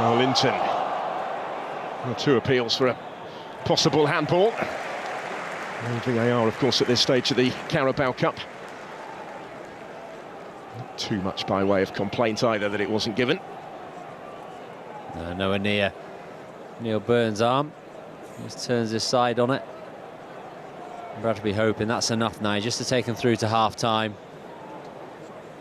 Linton. Well, 2 appeals for a possible handball. No VAR, of course, at this stage of the Carabao Cup. Not too much by way of complaint either that it wasn't given. No, nowhere near Neil Burns' arm. He just turns his side on it. Bradford be hoping that's enough now, just to take them through to half-time.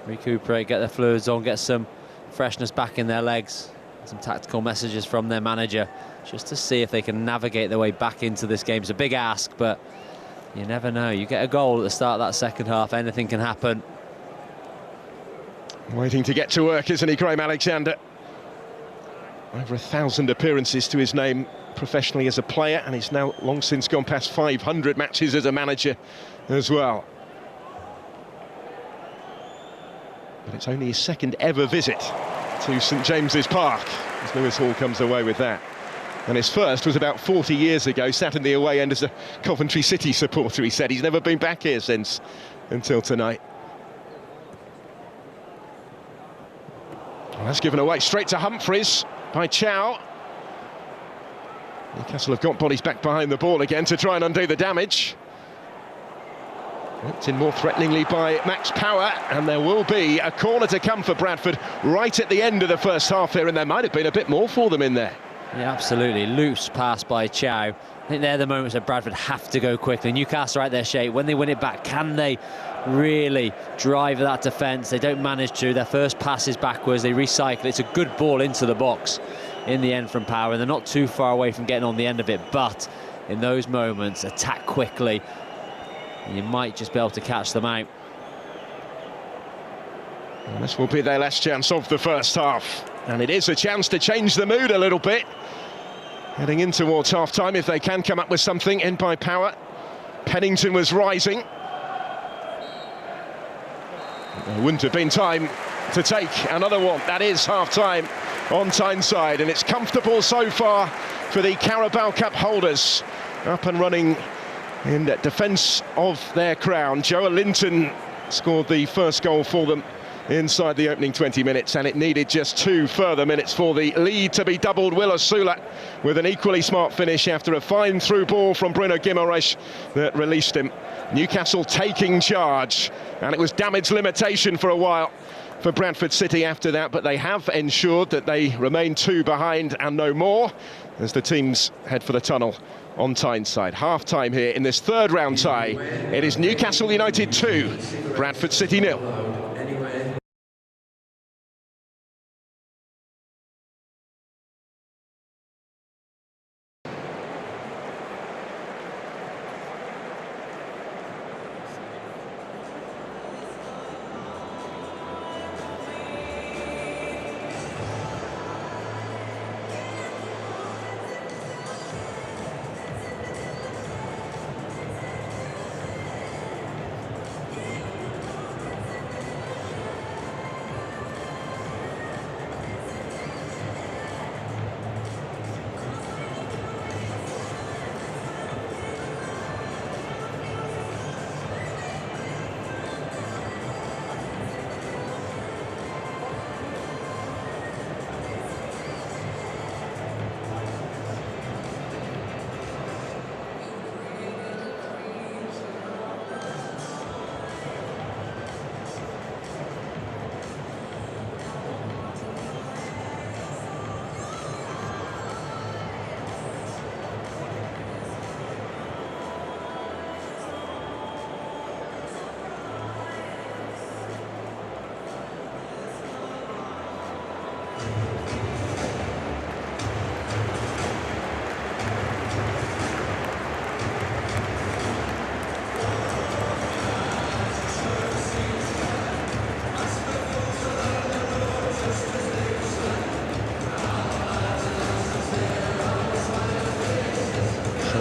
Recuperate, get their fluids on, get some freshness back in their legs. Some tactical messages from their manager, just to see if they can navigate their way back into this game. It's a big ask, but you never know. You get a goal at the start of that second half, anything can happen. Waiting to get to work, isn't he, Graham Alexander? Over 1,000 appearances to his name professionally as a player, and he's now long since gone past 500 matches as a manager as well. But it's only his 2nd ever visit to St James's Park, as Lewis Hall comes away with that. And his first was about 40 years ago, sat in the away end as a Coventry City supporter, he said. He's never been back here since, until tonight. Well, that's given away straight to Humphreys by Chow. Newcastle have got bodies back behind the ball again to try and undo the damage. Whipped in more threateningly by Max Power, and there will be a corner to come for Bradford right at the end of the first half here, and there might have been a bit more for them in there. Yeah, absolutely. Loose pass by Chow. I think they're the moments that Bradford have to go quickly. Newcastle are out their shape. When they win it back, can they really drive that defence? They don't manage to. Their first pass is backwards. They recycle. It's a good ball into the box. in the end from power, and they're not too far away from getting on the end of it, but in those moments, attack quickly, and you might just be able to catch them out. And this will be their last chance of the first half, and it is a chance to change the mood a little bit. Heading in towards half-time, if they can come up with something in by power. Pennington was rising. There wouldn't have been time to take another one. That is half-time on Tyneside, and it's comfortable so far for the Carabao Cup holders. Up and running in defence of their crown. Joe Linton scored the first goal for them inside the opening 20 minutes, and it needed just 2 further minutes for the lead to be doubled. Will Osula with an equally smart finish after a fine through ball from Bruno Guimaraes that released him. Newcastle taking charge, and it was damage limitation for a while for Bradford City after that, but they have ensured that they remain 2 behind and no more as the teams head for the tunnel on Tyneside. Half-time here in this third round tie. It is Newcastle United 2, Bradford City 0.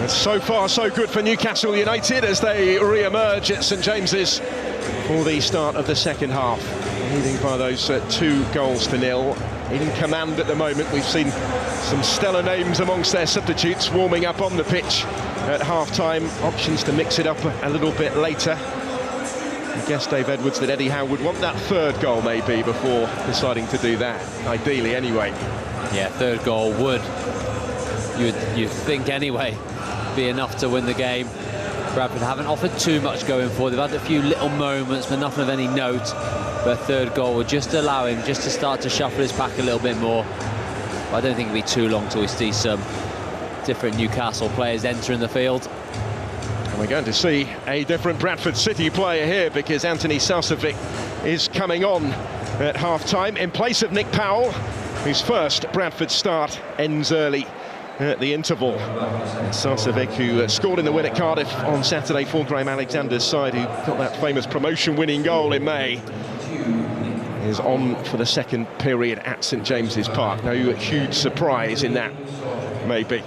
So far, so good for Newcastle United as they re-emerge at St James's for the start of the second half. Leading by those 2 goals to 0. In command at the moment. We've seen some stellar names amongst their substitutes warming up on the pitch at half-time. Options to mix it up a little bit later. I guess Dave Edwards that Eddie Howe would want that 3rd goal maybe before deciding to do that, ideally anyway. Yeah, 3rd goal would, you'd think anyway, be enough to win the game. Bradford haven't offered too much going forward. They've had a few little moments, but nothing of any note. But a 3rd goal would just allow him just to start to shuffle his pack a little bit more. But I don't think it'll be too long till we see some different Newcastle players entering the field. And we're going to see a different Bradford City player here, because Anthony Sarcevic is coming on at half-time in place of Nick Powell, whose first Bradford start ends early at the interval. Sarcevic, who scored in the win at Cardiff on Saturday for Graham Alexander's side, who got that famous promotion-winning goal in May, is on for the second period at St James's Park. No huge surprise in that, maybe.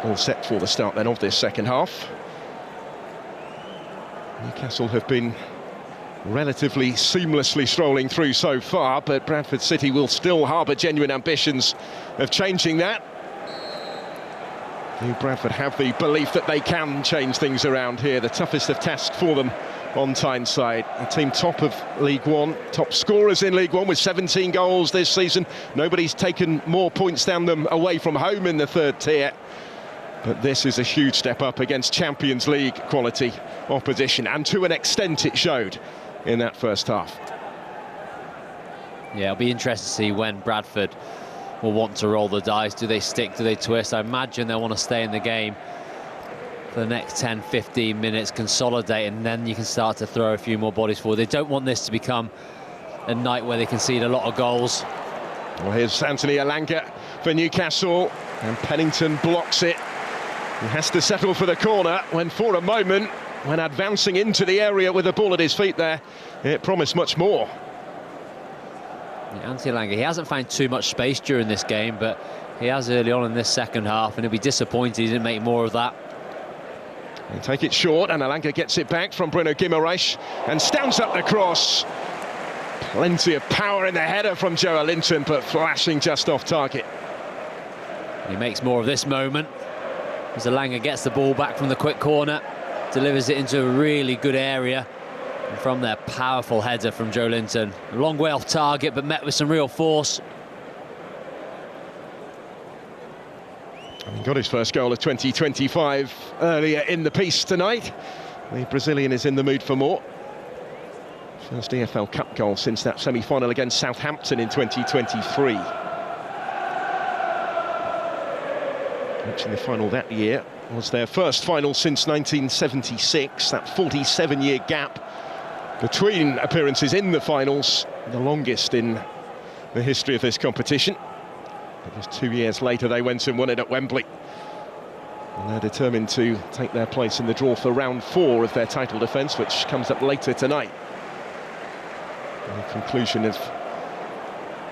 All set for the start then of this second half. Newcastle have been relatively seamlessly strolling through so far, but Bradford City will still harbour genuine ambitions of changing that. New Bradford have the belief that they can change things around here. The toughest of tasks for them on Tyneside. A team top of League One, top scorers in League One with 17 goals this season. Nobody's taken more points than them away from home in the 3rd tier. But this is a huge step up against Champions League quality opposition, and to an extent it showed in that first half. Yeah, it'll be interesting to see when Bradford will want to roll the dice. Do they stick, do they twist? I imagine they'll want to stay in the game for the next 10-15 minutes, consolidate, and then you can start to throw a few more bodies forward. They don't want this to become a night where they concede a lot of goals. Well, here's Anthony Elanga for Newcastle, and Pennington blocks it. He has to settle for the corner when, for a moment, when advancing into the area with the ball at his feet there, it promised much more. Yeah, Anthony Elanga, he hasn't found too much space during this game, but he has early on in this second half, and he'll be disappointed he didn't make more of that. They take it short, and Elanga gets it back from Bruno Guimaraes and stamps up the cross. Plenty of power in the header from Joelinton, but flashing just off target. He makes more of this moment as Elanga gets the ball back from the quick corner, delivers it into a really good area, and from there, powerful header from Joelinton. A long way off target, but met with some real force. He got his first goal of 2025 earlier in the piece tonight. The Brazilian is in the mood for more. First EFL Cup goal since that semi-final against Southampton in 2023. Reaching the final that year was their first final since 1976, that 47-year gap between appearances in the finals, the longest in the history of this competition. But just 2 years later, they went and won it at Wembley. And they're determined to take their place in the draw for round 4 of their title defence, which comes up later tonight. And the conclusion of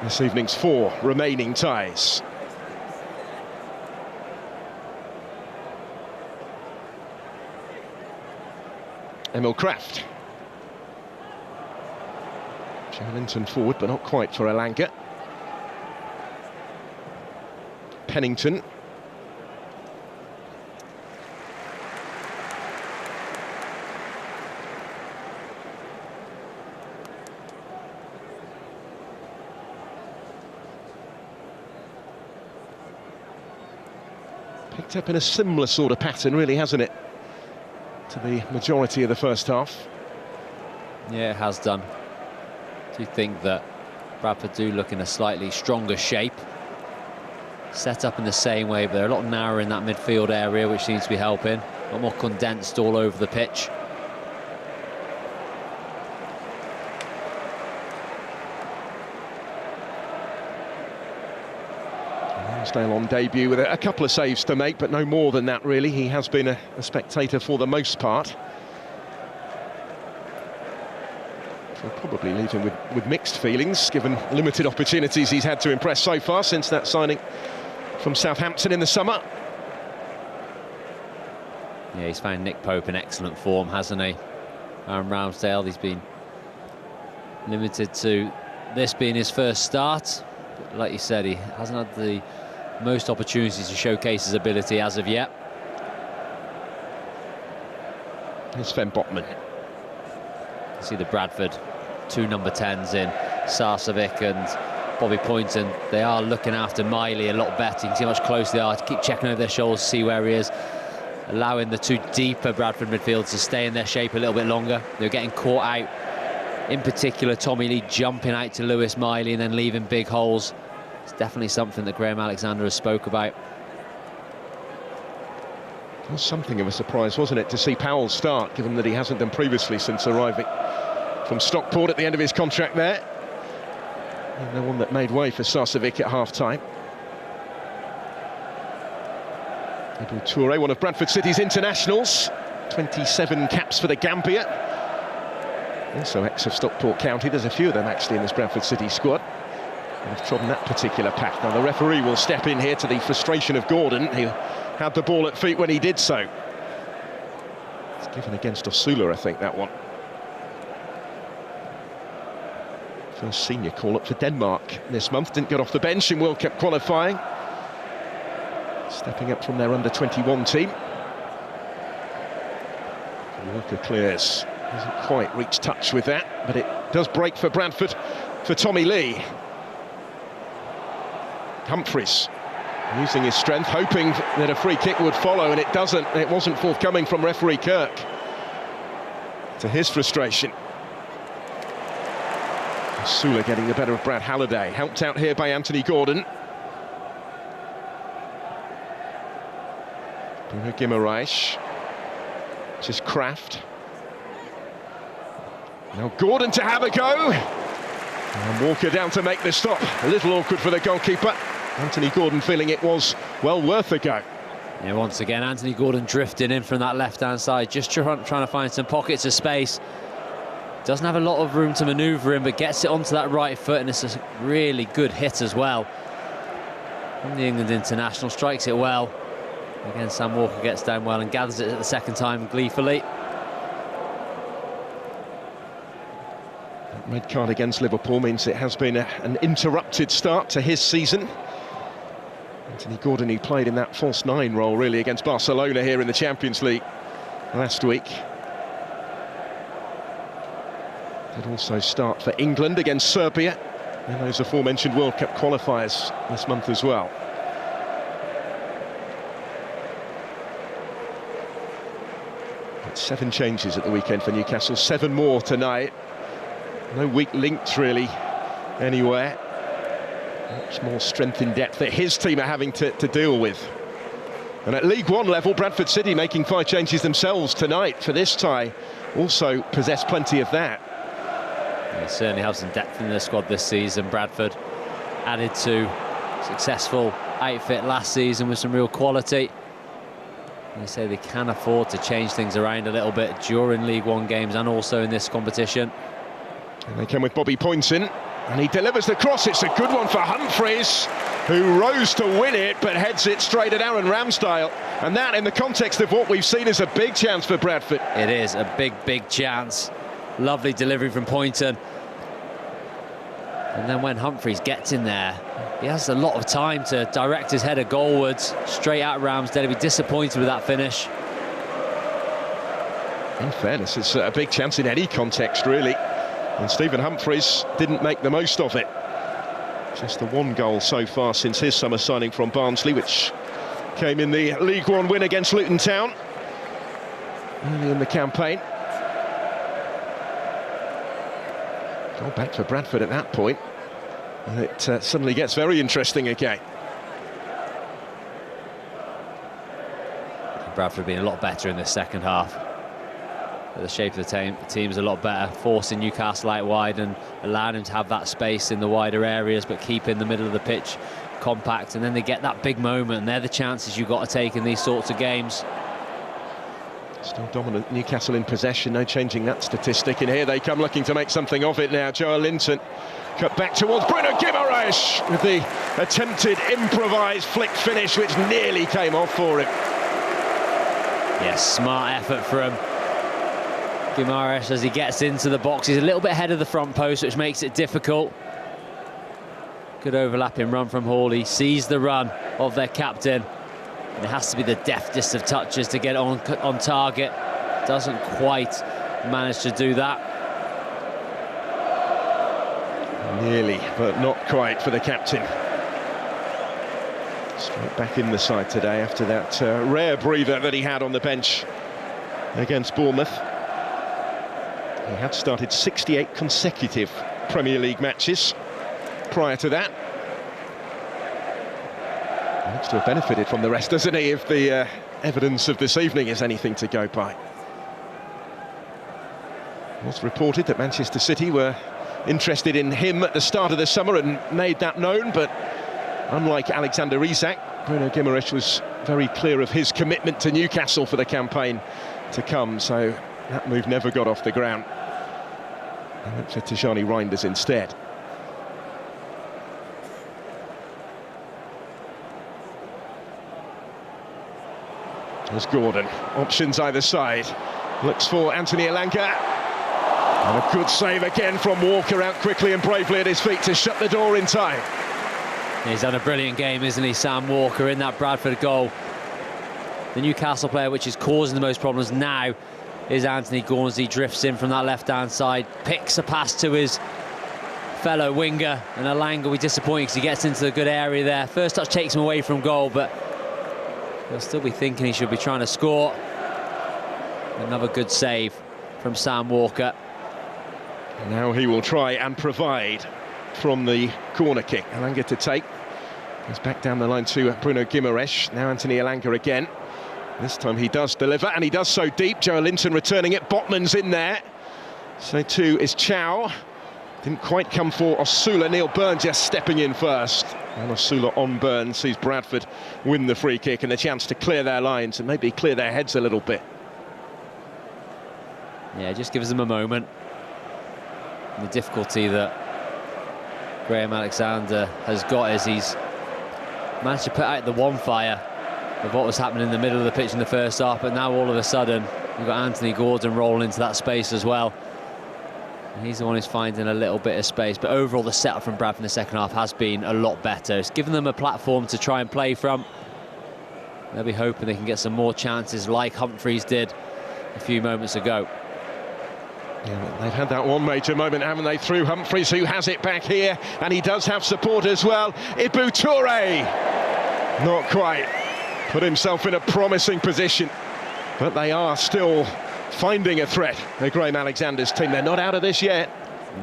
this evening's 4 remaining ties. Emil Kraft. Joelinton forward, but not quite for Elanga. Pennington. Picked up in a similar sort of pattern, really, hasn't it, to the majority of the first half? Yeah, it has done. Do you think that Bradford do look in a slightly stronger shape? Set up in the same way, but they're a lot narrower in that midfield area, which seems to be helping. A lot more condensed all over the pitch. Ramsdale on debut with a couple of saves to make, but no more than that, really. He has been a spectator for the most part. We'll probably leave him with mixed feelings, given limited opportunities he's had to impress so far since that signing from Southampton in the summer. Yeah, he's found Nick Pope in excellent form, hasn't he? Aaron Ramsdale, he's been limited to this being his first start. But like you said, he hasn't had the most opportunities to showcase his ability as of yet. Here's Sven Botman. You see the Bradford 2 number 10s in Sarcevic and Bobby Poynton. They are looking after Miley a lot better. You can see how much closer they are to keep checking over their shoulders to see where he is, allowing the 2 deeper Bradford midfielders to stay in their shape a little bit longer. They're getting caught out. In particular, Tommy Lee jumping out to Lewis Miley and then leaving big holes. It's definitely something that Graham Alexander has spoke about. It was something of a surprise, wasn't it, to see Powell start, given that he hasn't done previously since arriving from Stockport at the end of his contract there. And the one that made way for Sarcevic at half-time. Ibu Toure, one of Bradford City's internationals, 27 caps for the Gambia. Also ex of Stockport County. There's a few of them actually in this Bradford City squad. They've trodden that particular path. Now the referee will step in here to the frustration of Gordon, who had the ball at feet when he did so. It's given against Osula, I think, that one. First senior call-up for Denmark this month. Didn't get off the bench in World Cup qualifying. Stepping up from their under-21 team. Walker clears. Hasn't quite reached touch with that, but it does break for Bradford, for Tommy Lee. Humphreys using his strength, hoping that a free kick would follow, and it doesn't. It wasn't forthcoming from referee Kirk, to his frustration. Sula getting the better of Brad Halliday, helped out here by Anthony Gordon. Bruno Guimaraes, which is Kraft. Now Gordon to have a go. And Walker down to make the stop. A little awkward for the goalkeeper. Anthony Gordon feeling it was well worth a go. Yeah, once again, Anthony Gordon drifting in from that left-hand side, just trying to find some pockets of space. Doesn't have a lot of room to manoeuvre in, but gets it onto that right foot, and it's a really good hit as well. From the England international, strikes it well. Again, Sam Walker gets down well and gathers it at the second time gleefully. That red card against Liverpool means it has been an interrupted start to his season. Anthony Gordon, he played in that false nine role really against Barcelona here in the Champions League last week. Did also start for England against Serbia in those aforementioned World Cup qualifiers this month as well. But 7 changes at the weekend for Newcastle, 7 more tonight. No weak links really anywhere. Much more strength in depth that his team are having to deal with. And at League One level, Bradford City making 5 changes themselves tonight for this tie also possess plenty of that. They certainly have some depth in their squad this season. Bradford added to successful outfit last season with some real quality. They say they can afford to change things around a little bit during League One games and also in this competition. And they come with Bobby Poynton, and he delivers the cross. It's a good one for Humphreys, who rose to win it but heads it straight at Aaron Ramsdale. And that, in the context of what we've seen, is a big chance for Bradford. It is a big chance. Lovely delivery from Poynton. And then when Humphreys gets in there, he has a lot of time to direct his header goalwards, straight at Ramsdale. He'll be disappointed with that finish. In fairness, it's a big chance in any context, really. And Stephen Humphreys didn't make the most of it. Just the 1 goal so far since his summer signing from Barnsley, which came in the League One win against Luton Town early in the campaign. Goal back for Bradford at that point, and it suddenly gets very interesting again. Bradford being a lot better in the second half. The shape of the team is a lot better, forcing Newcastle out wide and allowing him to have that space in the wider areas, but keeping the middle of the pitch compact. And then they get that big moment, and they're the chances you've got to take in these sorts of games. Still dominant Newcastle in possession, no changing that statistic. And here they come looking to make something of it now. Joe Linton cut back towards Bruno Guimaraes with the attempted improvised flick finish, which nearly came off for him. Yes, smart effort from Guimaraes as he gets into the box. He's a little bit ahead of the front post, which makes it difficult. Good overlapping run from Hall. He sees the run of their captain. And it has to be the deftest of touches to get on target. Doesn't quite manage to do that. Nearly, but not quite for the captain. Straight back in the side today after that rare breather that he had on the bench against Bournemouth. He had started 68 consecutive Premier League matches prior to that. He looks to have benefited from the rest, doesn't he, if the evidence of this evening is anything to go by. It was reported that Manchester City were interested in him at the start of the summer and made that known, but unlike Alexander Isak, Bruno Guimaraes was very clear of his commitment to Newcastle for the campaign to come, so that move never got off the ground. And went for Tijani Reinders instead. There's Gordon, options either side, looks for Anthony Elanga, and a good save again from Walker, out quickly and bravely at his feet to shut the door in time. He's had a brilliant game, isn't he, Sam Walker, in that Bradford goal. The Newcastle player which is causing the most problems now is Anthony Gordon. He drifts in from that left-hand side, picks a pass to his fellow winger, and Elanga will be disappointed because he gets into a good area there. First touch takes him away from goal, but he'll still be thinking he should be trying to score. Another good save from Sam Walker. Now he will try and provide from the corner kick. Elanga to take. Goes back down the line to Bruno Guimaraes. Now Anthony Elanga again. This time he does deliver, and he does so deep. Joe Linton returning it. Botman's in there. So too is Chow. Didn't quite come for Osula. Neil Byrne just stepping in first. And Osula on Byrne sees Bradford win the free kick and the chance to clear their lines and maybe clear their heads a little bit. Yeah, it just gives them a moment. And the difficulty that Graham Alexander has got is he's managed to put out the one fire of what was happening in the middle of the pitch in the first half, but now all of a sudden you've got Anthony Gordon rolling into that space as well. And he's the one who's finding a little bit of space, but overall the setup from Bradford in the second half has been a lot better. It's given them a platform to try and play from. They'll be hoping they can get some more chances like Humphreys did a few moments ago. Yeah, they've had that one major moment, haven't they, through Humphreys, who has it back here, and he does have support as well. Ibu Toure, not quite. Put himself in a promising position, but they are still finding a threat. The Graham Alexander's team, they're not out of this yet.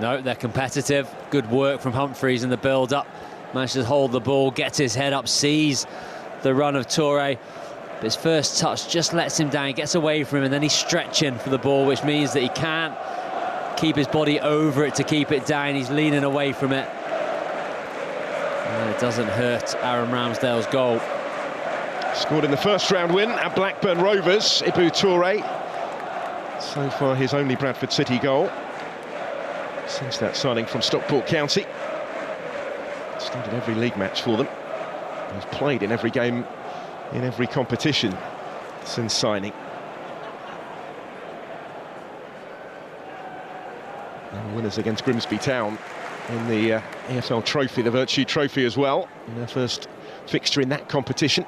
No, they're competitive. Good work from Humphreys in the build-up. Managed to hold the ball, gets his head up, sees the run of Toure. But his first touch just lets him down, he gets away from him, and then he's stretching for the ball, which means that he can't keep his body over it to keep it down. He's leaning away from it. And it doesn't hurt Aaron Ramsdale's goal. Scored in the first round win at Blackburn Rovers, Ibu Toure. So far his only Bradford City goal since that signing from Stockport County. Started every league match for them. He's played in every game, in every competition since signing. And winners against Grimsby Town in the EFL Trophy, the Virtue Trophy as well, in their first fixture in that competition.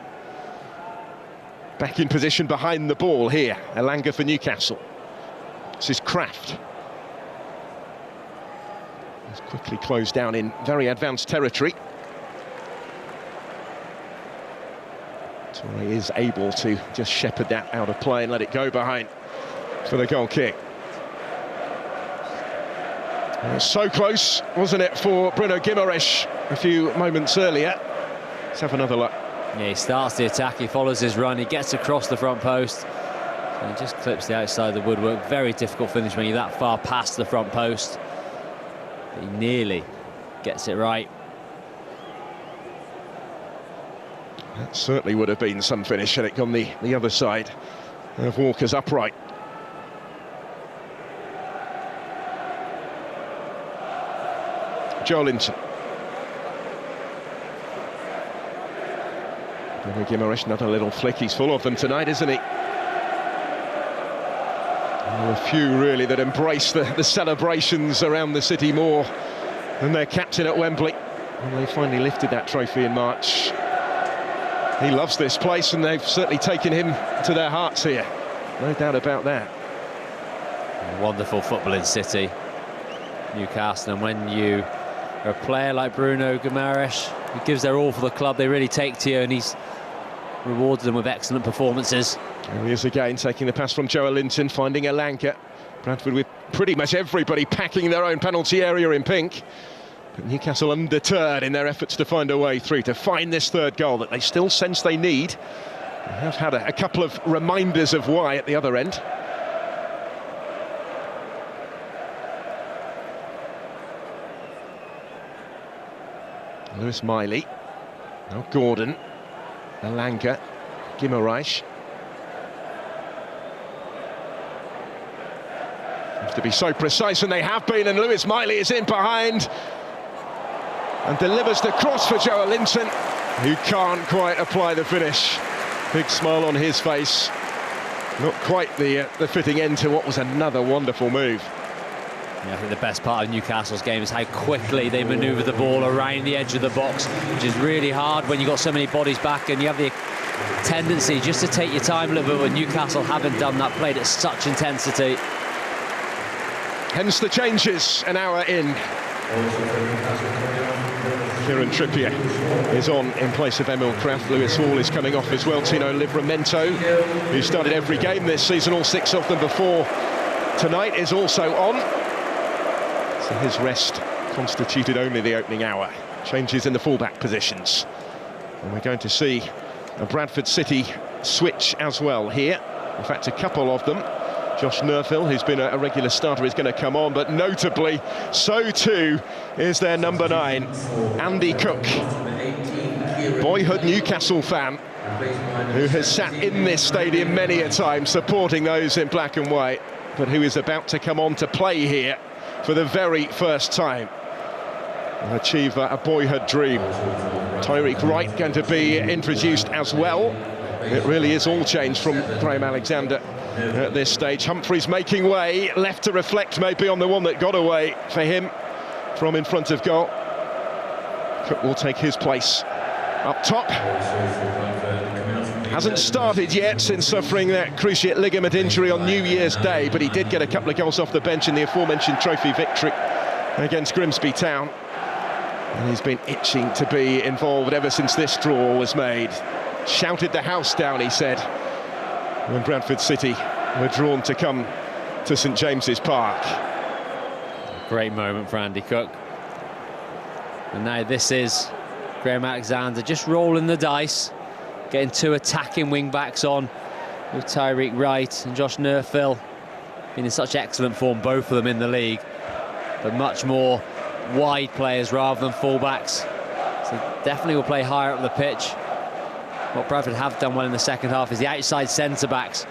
Back in position behind the ball here, Elanga for Newcastle. This is Kraft. He's quickly closed down in very advanced territory. Toure is able to just shepherd that out of play and let it go behind for the goal kick. So close, wasn't it, for Bruno Guimaraes a few moments earlier. Let's have another look. Yeah, he starts the attack, he follows his run, he gets across the front post, and he just clips the outside of the woodwork. Very difficult finish when you're that far past the front post. But he nearly gets it right. That certainly would have been some finish had it gone the other side of Walker's upright. Joelinton. Bruno Guimaraes, another little flick. He's full of them tonight, isn't he? A few really that embrace the celebrations around the city more than their captain at Wembley when they finally lifted that trophy in March. He loves this place and they've certainly taken him to their hearts here. No doubt about that. A wonderful footballing city, Newcastle, and when you are a player like Bruno Guimaraes, who gives their all for the club, they really take to you, and he's rewarded them with excellent performances. Here he is again, taking the pass from Joelinton, finding Elanga. Bradford with pretty much everybody packing their own penalty area in pink. But Newcastle undeterred in their efforts to find a way through, to find this third goal that they still sense they need. They have had a couple of reminders of why at the other end. Lewis Miley, now Gordon, Elanga, Guimaraes. Have to be so precise, and they have been, and Lewis Miley is in behind and delivers the cross for Joelinton, who can't quite apply the finish. Big smile on his face. Not quite the fitting end to what was another wonderful move. Yeah, I think the best part of Newcastle's game is how quickly they manoeuvre the ball around the edge of the box, which is really hard when you've got so many bodies back and you have the tendency just to take your time a little bit, but Newcastle haven't done that, played at such intensity. Hence the changes an hour in. Kieran Trippier is on in place of Emil Kraft. Lewis Hall is coming off as well. Tino Livramento, who started every game this season, all 6 of them before tonight, is also on. So his rest constituted only the opening hour. Changes in the fullback positions. And we're going to see a Bradford City switch as well here. In fact, a couple of them. Josh Nerfill, who's been a regular starter, is going to come on, but notably, so too is their number 9, Andy Cook. Boyhood Newcastle fan who has sat in this stadium many a time supporting those in black and white, but who is about to come on to play here for the very first time and achieve a boyhood dream. Tyreek Wright going to be introduced as well. It really is all changed from Graham Alexander at this stage. Humphreys making way, left to reflect maybe on the one that got away for him from in front of goal. Cook will take his place up top. Hasn't started yet since suffering that cruciate ligament injury on New Year's Day, but he did get a couple of goals off the bench in the aforementioned trophy victory against Grimsby Town. And he's been itching to be involved ever since this draw was made. Shouted the house down, he said, when Bradford City were drawn to come to St James's Park. Great moment for Andy Cook. And now this is Graham Alexander just rolling the dice, getting 2 attacking wing-backs on with Tyreek Wright and Josh Nerfill. Been in such excellent form, both of them in the league, but much more wide players rather than full-backs. So definitely will play higher up the pitch. What Bradford have done well in the second half is the outside centre-backs.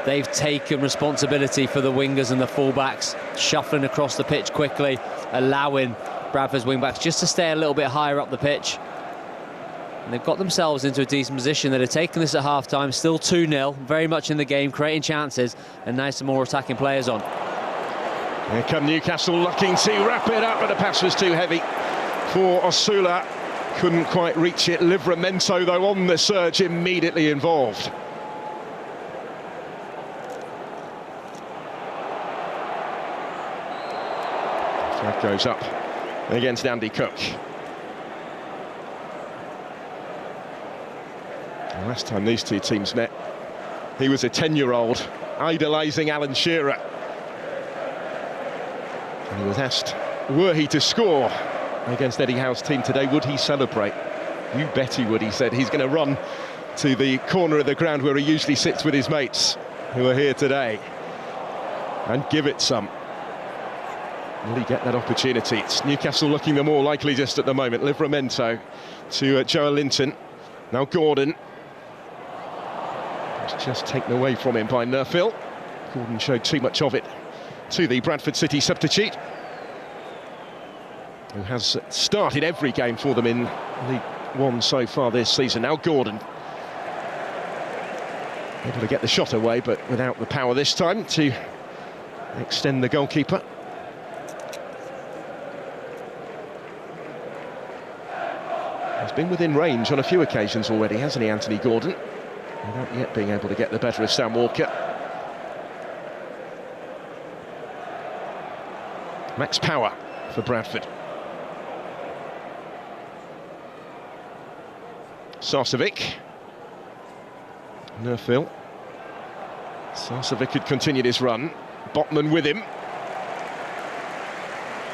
They've taken responsibility for the wingers and the full-backs, shuffling across the pitch quickly, allowing Bradford's wing-backs just to stay a little bit higher up the pitch. And they've got themselves into a decent position. They'd have taken this at half-time, still 2-0, very much in the game, creating chances, and now some more attacking players on. Here come Newcastle looking to wrap it up, but the pass was too heavy for Osula. Couldn't quite reach it. Livramento, though, on the surge, immediately involved. Flag goes up against Andy Cook. The last time these two teams met, he was a 10-year-old idolising Alan Shearer. And he was asked, were he to score against Eddie Howe's team today, would he celebrate? You bet he would, he said. He's going to run to the corner of the ground where he usually sits with his mates who are here today and give it some. Will he get that opportunity? It's Newcastle looking the more likely just at the moment. Livramento to Joe Linton. Now Gordon. It's just taken away from him by Nerfill. Gordon showed too much of it to the Bradford City substitute, who has started every game for them in League One so far this season. Now Gordon, able to get the shot away, but without the power this time to extend the goalkeeper. He's been within range on a few occasions already, hasn't he, Anthony Gordon? Without yet being able to get the better of Sam Walker. Max Power for Bradford. Sarcevic. Nerfill. Sarcevic had continued his run. Botman with him.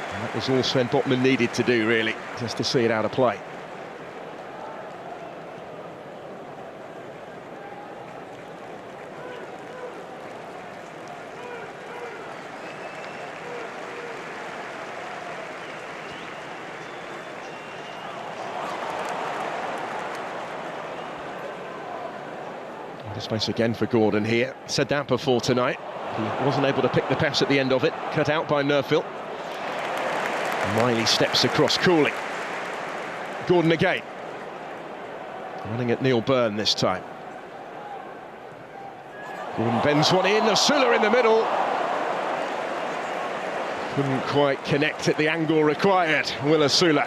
And that was all Sven Botman needed to do, really, just to see it out of play. Space again for Gordon here. Said that before tonight. He wasn't able to pick the pass at the end of it. Cut out by Nerfill. Miley steps across coolly. Gordon again. Running at Neil Byrne this time. Gordon bends one in. Osula in the middle. Couldn't quite connect at the angle required. Will Osula.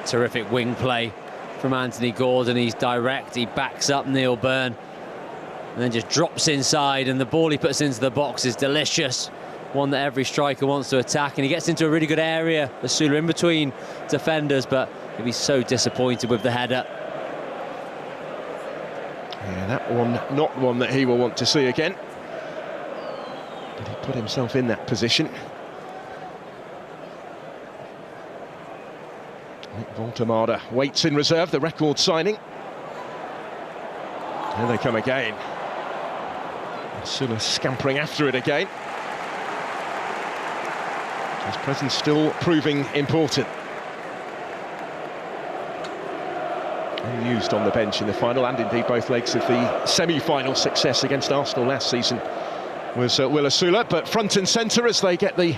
Terrific wing play from Anthony Gordon. He's direct, he backs up Neil Byrne and then just drops inside, and the ball he puts into the box is delicious, one that every striker wants to attack, and he gets into a really good area, Osula in between defenders, but he'll be so disappointed with the header. Yeah, that one not one that he will want to see again, but he put himself in that position. Voltemada waits in reserve, the record signing. Here they come again. Sula scampering after it again. His presence still proving important. Unused on the bench in the final, and indeed both legs of the semi-final success against Arsenal last season was Will Sula, but front and centre as they get the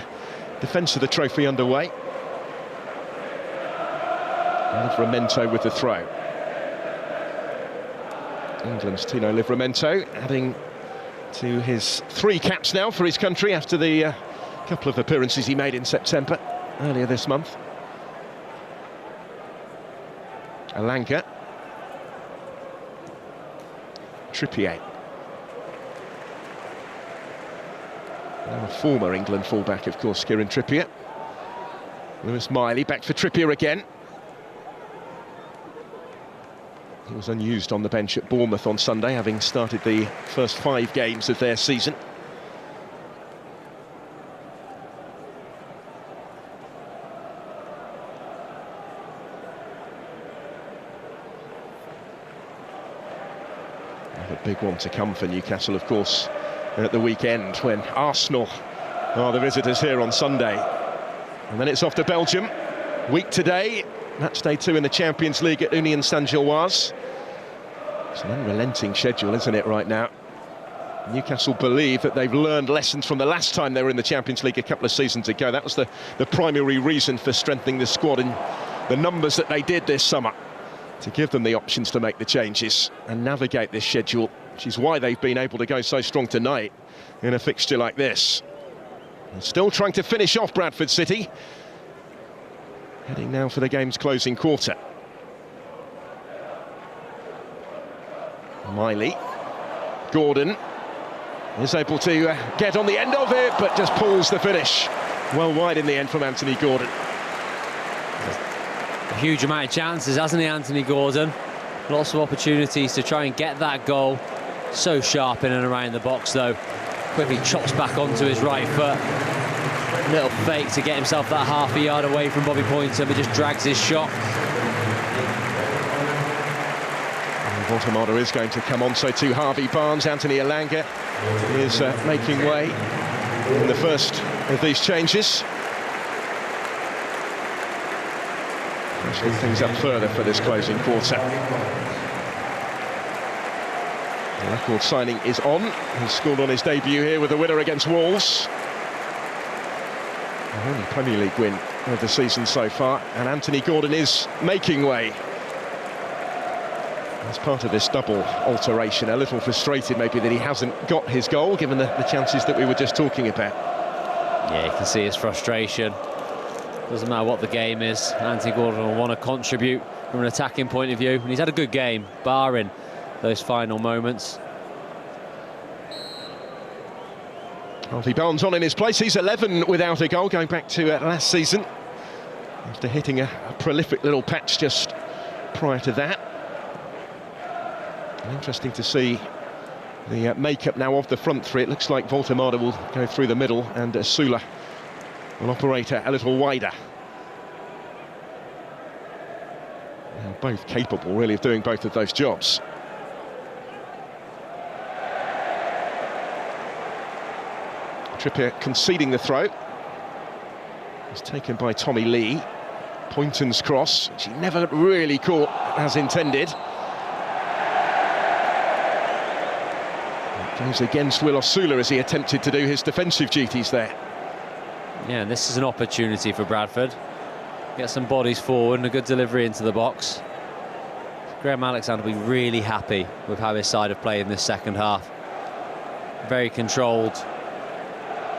defence of the trophy underway. Livramento with the throw. England's Tino Livramento adding to his 3 caps now for his country after the couple of appearances he made in September earlier this month. Alanga. Trippier. Now a former England fullback, of course, Kieran Trippier. Lewis Miley back for Trippier again. He was unused on the bench at Bournemouth on Sunday, having started the first 5 games of their season. Another big one to come for Newcastle, of course, at the weekend when Arsenal are the visitors here on Sunday. And then it's off to Belgium. Week today, match day 2 in the Champions League at Union Saint-Gilloise. It's an unrelenting schedule, isn't it, right now? Newcastle believe that they've learned lessons from the last time they were in the Champions League a couple of seasons ago. That was the primary reason for strengthening the squad in the numbers that they did this summer, to give them the options to make the changes and navigate this schedule, which is why they've been able to go so strong tonight in a fixture like this. And still trying to finish off Bradford City. Heading now for the game's closing quarter. Miley. Gordon is able to get on the end of it, but just pulls the finish. Well wide in the end from Anthony Gordon. A huge amount of chances, hasn't he, Anthony Gordon? Lots of opportunities to try and get that goal. So sharp in and around the box, though. Quickly chops back onto his right foot. Little fake to get himself that half a yard away from Bobby Pointer, but just drags his shot. Voltemada is going to come on, so too Harvey Barnes. Anthony Alanga is making way in the first of these changes. Pushing things up further for this closing quarter. The record signing is on. He's scored on his debut here with a winner against Wolves. The only Premier League win of the season so far, and Anthony Gordon is making way. As part of this double alteration, a little frustrated maybe that he hasn't got his goal, given the chances that we were just talking about. Yeah, you can see his frustration. Doesn't matter what the game is, Anthony Gordon will want to contribute from an attacking point of view, and he's had a good game, barring those final moments. Harvey Barnes on in his place. He's 11 without a goal, going back to last season, after hitting a prolific little patch just prior to that. Interesting to see the makeup now of the front three. It looks like Voltemada will go through the middle, and Sula will operate a little wider. They're both capable, really, of doing both of those jobs. Trippier conceding the throw. It's taken by Tommy Lee. Poynton's cross, which he never really caught as intended. It goes against Will Sula as he attempted to do his defensive duties there. Yeah, and this is an opportunity for Bradford. Get some bodies forward and a good delivery into the box. Graham Alexander will be really happy with how his side have played in this second half. Very controlled.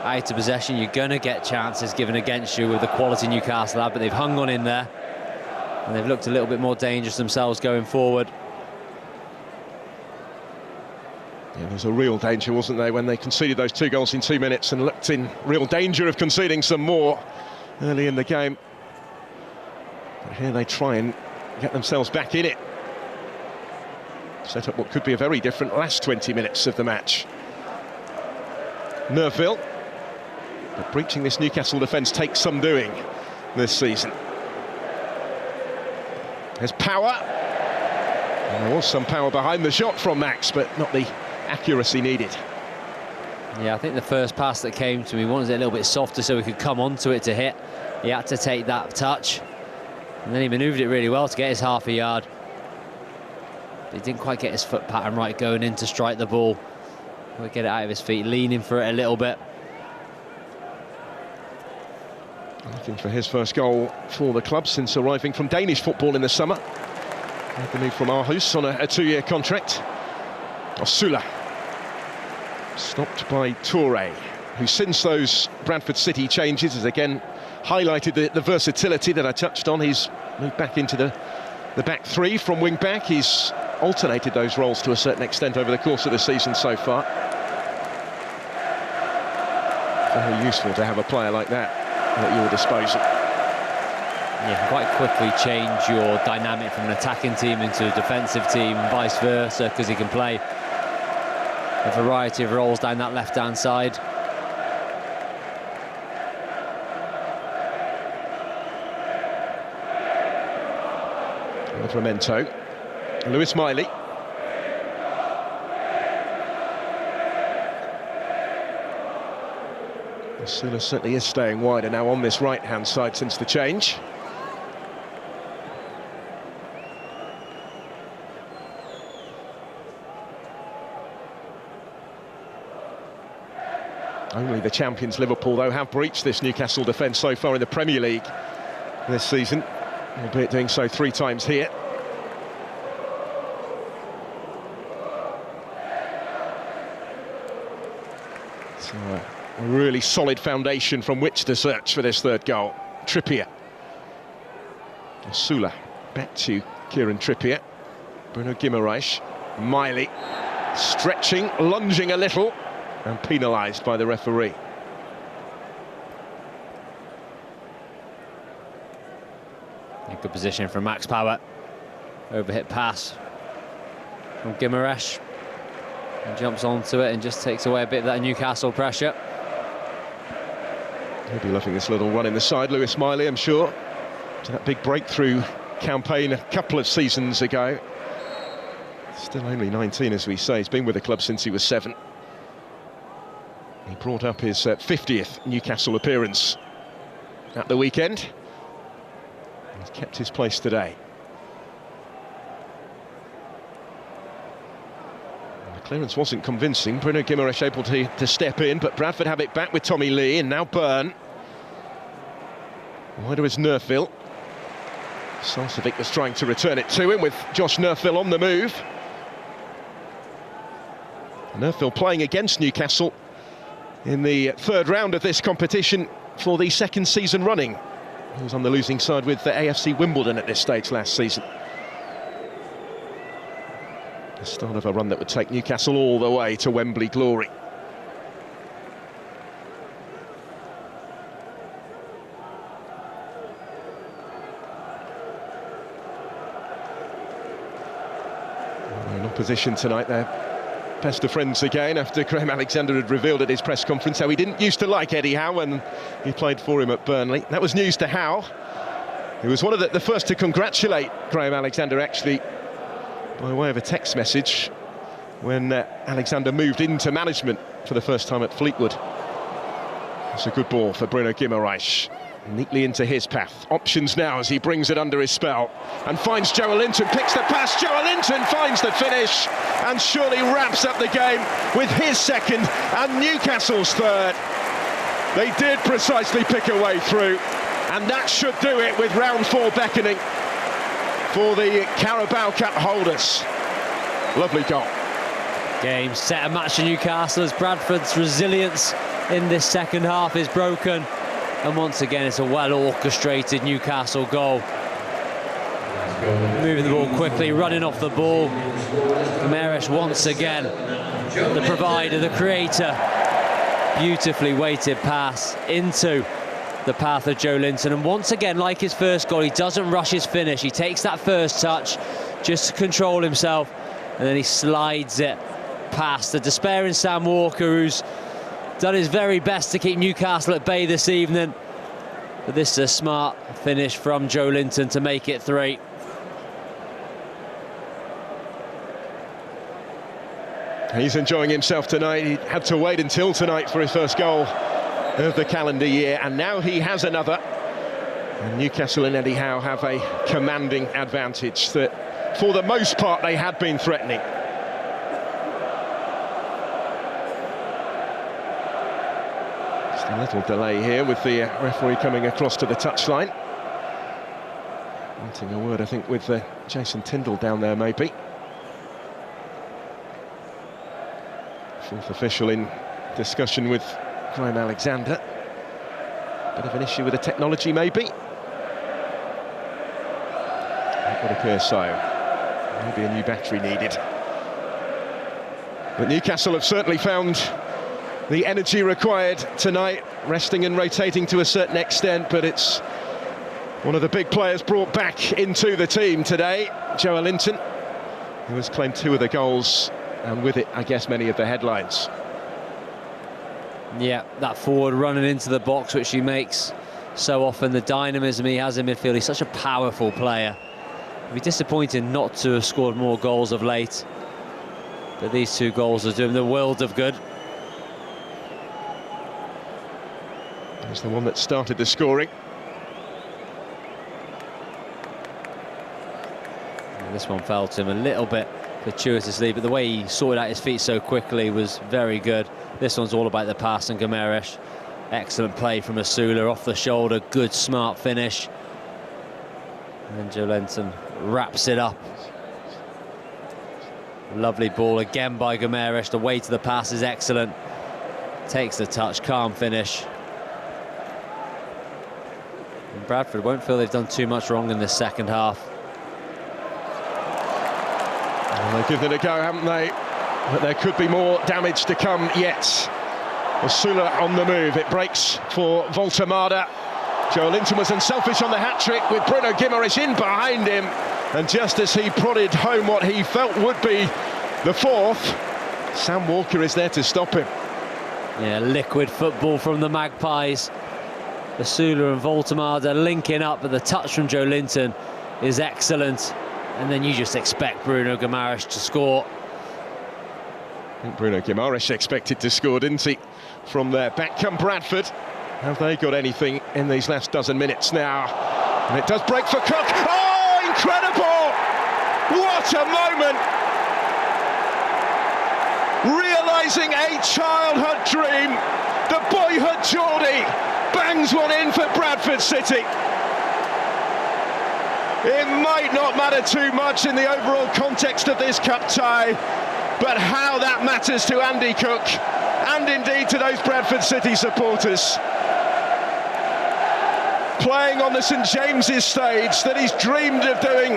Out of possession, you're going to get chances given against you with the quality Newcastle have, but they've hung on in there. And they've looked a little bit more dangerous themselves going forward. Yeah, there was a real danger, wasn't there, when they conceded those 2 goals in 2 minutes and looked in real danger of conceding some more early in the game. But here they try and get themselves back in it. Set up what could be a very different last 20 minutes of the match. Nerville. But breaching this Newcastle defence takes some doing this season. There's power. And there was some power behind the shot from Max, but not the accuracy needed. Yeah, I think the first pass that came to me wanted it a little bit softer so he could come onto it to hit. He had to take that touch. And then he manoeuvred it really well to get his half a yard. But he didn't quite get his foot pattern right going in to strike the ball. He'll get it out of his feet, leaning for it a little bit. Looking for his first goal for the club since arriving from Danish football in the summer. Made the move from Aarhus on a two-year contract. Osula. Stopped by Toure, who since those Bradford City changes has again highlighted the versatility that I touched on. He's moved back into the back three from wing back. He's alternated those roles to a certain extent over the course of the season so far. Very useful to have a player like that at your disposal. You can quite quickly change your dynamic from an attacking team into a defensive team and vice versa, because he can play a variety of roles down that left-hand side. Livramento. Lewis Miley. Osula certainly is staying wider now on this right-hand side since the change. Only the champions Liverpool, though, have breached this Newcastle defence so far in the Premier League this season, albeit doing so 3 times here. So a really solid foundation from which to search for this third goal. Trippier. Osula back to Kieran Trippier. Bruno Guimaraes. Miley stretching, lunging a little, and penalised by the referee. A good position from Max Power. Overhit pass from Guimaraes. And jumps onto it and just takes away a bit of that Newcastle pressure. He'll be loving this little run in the side, Lewis Miley, I'm sure. To that big breakthrough campaign a couple of seasons ago. Still only 19, as we say. He's been with the club since he was 7. He brought up his 50th Newcastle appearance at the weekend. He's kept his place today. And the clearance wasn't convincing. Bruno Guimaraes able to step in, but Bradford have it back with Tommy Lee, and now Byrne. Wider is Nerfil. Sarcevic was trying to return it to him with Josh Nerfil on the move. Nerfil playing against Newcastle in the 3rd round of this competition for the 2nd season running. He was on the losing side with the AFC Wimbledon at this stage last season. The start of a run that would take Newcastle all the way to Wembley glory. In opposition tonight, they're best of friends again after Graham Alexander had revealed at his press conference how he didn't used to like Eddie Howe when he played for him at Burnley. That was news to Howe. He was one of the first to congratulate Graham Alexander, actually, by way of a text message when Alexander moved into management for the first time at Fleetwood. It's a good ball for Bruno Guimaraes. Neatly into his path. Options now as he brings it under his spell and finds Joelinton, picks the pass. Joelinton finds the finish and surely wraps up the game with his 2nd and Newcastle's 3rd. They did precisely pick a way through, and that should do it with round 4 beckoning for the Carabao Cup holders. Lovely goal. Game, set and match for Newcastle as Bradford's resilience in this 2nd half is broken. And once again, it's a well-orchestrated Newcastle goal. Moving the ball quickly, running off the ball. Guimaraes once again, the provider, the creator. Beautifully weighted pass into the path of Joelinton. And once again, like his first goal, he doesn't rush his finish. He takes that first touch just to control himself, and then he slides it past the despairing Sam Walker, who's done his very best to keep Newcastle at bay this evening. But this is a smart finish from Joelinton to make it 3. He's enjoying himself tonight. He had to wait until tonight for his first goal of the calendar year, and now he has another. And Newcastle and Eddie Howe have a commanding advantage that, for the most part, they had been threatening. Just a little delay here with the referee coming across to the touchline. Wanting a word, I think, with Jason Tindall down there, maybe. Fourth official in discussion with Graham Alexander. Bit of an issue with the technology, maybe. It would appear so. Maybe a new battery needed. But Newcastle have certainly found the energy required tonight, resting and rotating to a certain extent, but it's one of the big players brought back into the team today, Joe Linton, who has claimed 2 of the goals, and with it, I guess, many of the headlines. Yeah, that forward running into the box, which he makes so often, the dynamism he has in midfield. He's such a powerful player. It'd be disappointing not to have scored more goals of late, but these 2 goals are doing the world of good. He's the one that started the scoring. And this one fell to him a little bit fortuitously, but the way he sorted out his feet so quickly was very good. This one's all about the pass, and Guimaraes. Excellent play from Asula off the shoulder, good smart finish. And Joe Linton wraps it up. Lovely ball again by Guimaraes. The way to the pass is excellent. Takes the touch, calm finish. And Bradford won't feel they've done too much wrong in the second half. Well, they've given it a go, haven't they? But there could be more damage to come yet. Asula on the move. It breaks for Voltemada. Joe Linton was unselfish on the hat-trick with Bruno Guimaraes in behind him. And just as he prodded home what he felt would be the 4th, Sam Walker is there to stop him. Yeah, liquid football from the Magpies. Asula and Voltemada linking up, but the touch from Joe Linton is excellent. And then you just expect Bruno Guimaraes to score. I think Bruno Guimaraes expected to score, didn't he? From there. Back come Bradford. Have they got anything in these last dozen minutes now? And it does break for Cook. Oh, incredible! What a moment! Realising a childhood dream. The boyhood Geordie bangs one in for Bradford City. It might not matter too much in the overall context of this cup tie, but how that matters to Andy Cook, and indeed to those Bradford City supporters. Playing on the St James's stage that he's dreamed of doing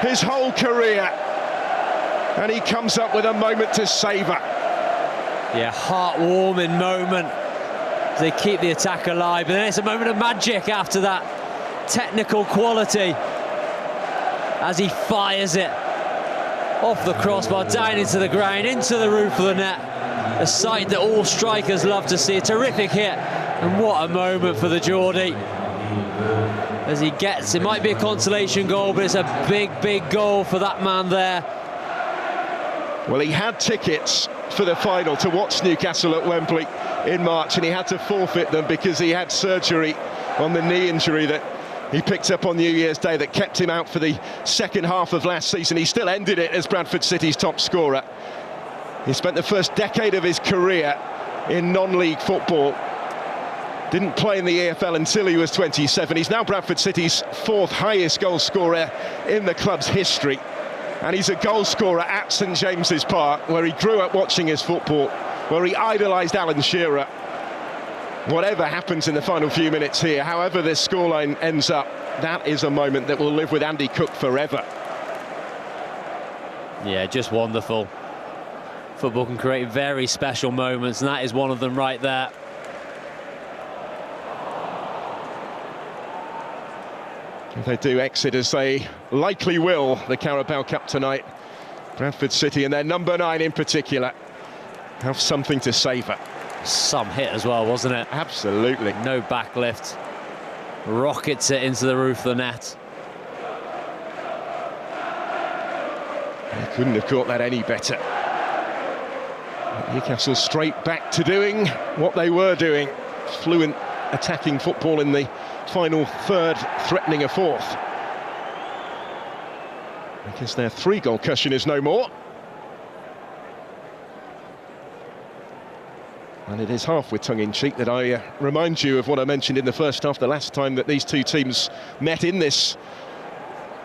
his whole career, and he comes up with a moment to savour. Yeah, heartwarming moment. They keep the attack alive, but then it's a moment of magic after that. Technical quality as he fires it off the crossbar, down into the ground, into the roof of the net. A sight that all strikers love to see. A terrific hit, and what a moment for the Geordie. As he gets, it might be a consolation goal, but it's a big, big goal for that man there. Well, he had tickets for the final to watch Newcastle at Wembley in March, and he had to forfeit them because he had surgery on the knee injury that he picked up on New Year's Day that kept him out for the second half of last season. He still ended it as Bradford City's top scorer. He spent the first decade of his career in non-league football. Didn't play in the EFL until he was 27. He's now Bradford City's 4th highest goal scorer in the club's history. And he's a goal scorer at St James's Park, where he grew up watching his football, where he idolised Alan Shearer. Whatever happens in the final few minutes here, however this scoreline ends up, that is a moment that will live with Andy Cook forever. Yeah, just wonderful. Football can create very special moments, and that is one of them right there. If they do exit, as they likely will, the Carabao Cup tonight, Bradford City and their number 9 in particular have something to savour. Some hit as well, wasn't it? Absolutely. No backlift. Rockets it into the roof of the net. They couldn't have caught that any better. Newcastle straight back to doing what they were doing. Fluent attacking football in the final third, threatening a fourth. Because their 3-goal cushion is no more. And it is half with tongue-in-cheek that I remind you of what I mentioned in the first half, the last time that these two teams met in this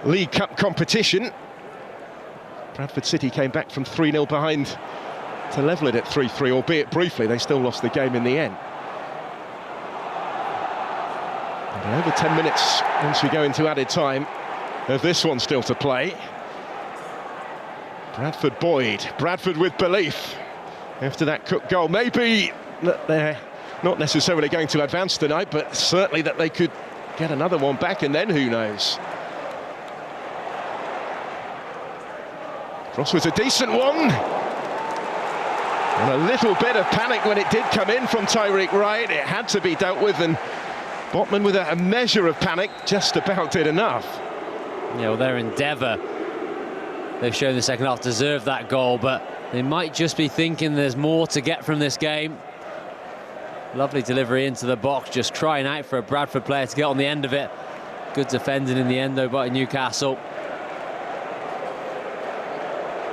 League Cup competition. Bradford City came back from 3-0 behind to level it at 3-3, albeit briefly. They still lost the game in the end. And over 10 minutes once we go into added time of this one still to play. Bradford buoyed, Bradford with belief after that Cook goal. Maybe that they're not necessarily going to advance tonight, but certainly that they could get another one back, and then who knows. Cross was a decent one. And a little bit of panic when it did come in from Tyreek Wright. It had to be dealt with, and Botman with a measure of panic just about did enough. Yeah, well, their endeavour, they've shown the second half, deserved that goal, but they might just be thinking there's more to get from this game. Lovely delivery into the box, just crying out for a Bradford player to get on the end of it. Good defending in the end, though, by Newcastle.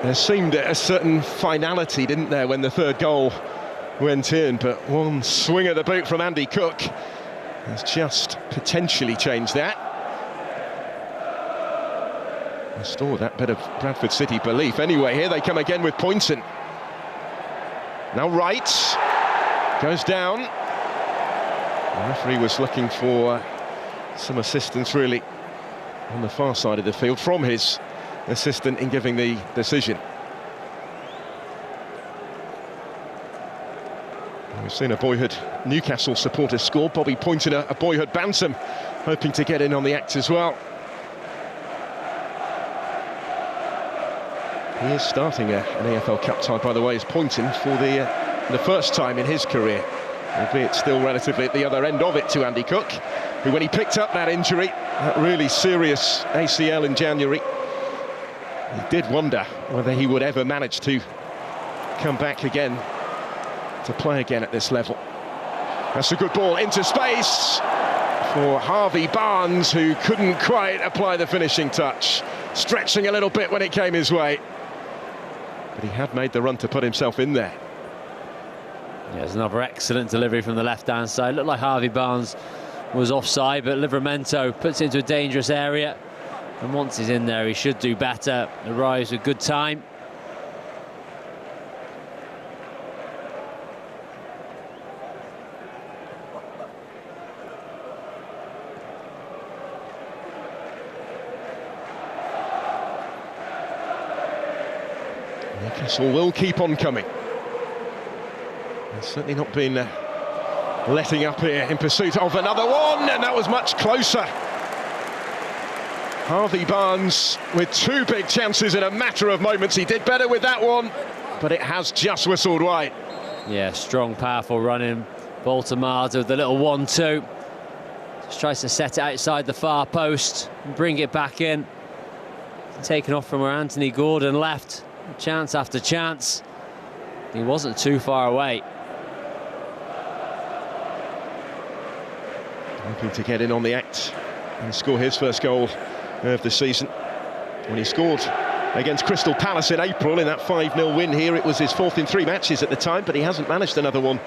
There seemed a certain finality, didn't there, when the third goal went in, but one swing of the boot from Andy Cook has just potentially changed that. Restore that bit of Bradford City belief. Anyway, here they come again with Poynton. Now Wright goes down. The referee was looking for some assistance, really, on the far side of the field from his assistant in giving the decision. We've seen a boyhood Newcastle supporter score. Bobby Poynton, a boyhood bantam, hoping to get in on the act as well. He is starting an AFL Cup tie, by the way, as Poynton for the first time in his career, albeit still relatively at the other end of it to Andy Cook, who, when he picked up that injury, that really serious ACL in January, he did wonder whether he would ever manage to come back again to play again at this level. That's a good ball into space for Harvey Barnes, who couldn't quite apply the finishing touch, stretching a little bit when it came his way. But he had made the run to put himself in there. Yeah, there's another excellent delivery from the left-hand side. Looked like Harvey Barnes was offside, but Livramento puts it into a dangerous area. And once he's in there, he should do better. Arrives with good time. Newcastle will keep on coming. They've certainly not been letting up here in pursuit of another one, and that was much closer. Harvey Barnes with two big chances in a matter of moments. He did better with that one, but it has just whistled wide. Yeah, strong, powerful running. Baltamada with the little 1-2. Just tries to set it outside the far post and bring it back in. Taken off from where Anthony Gordon left. Chance after chance. He wasn't too far away. Hoping to get in on the act and score his first goal of the season. When he scored against Crystal Palace in April in that 5-0 win here, it was his fourth in 3 matches at the time, but he hasn't managed another one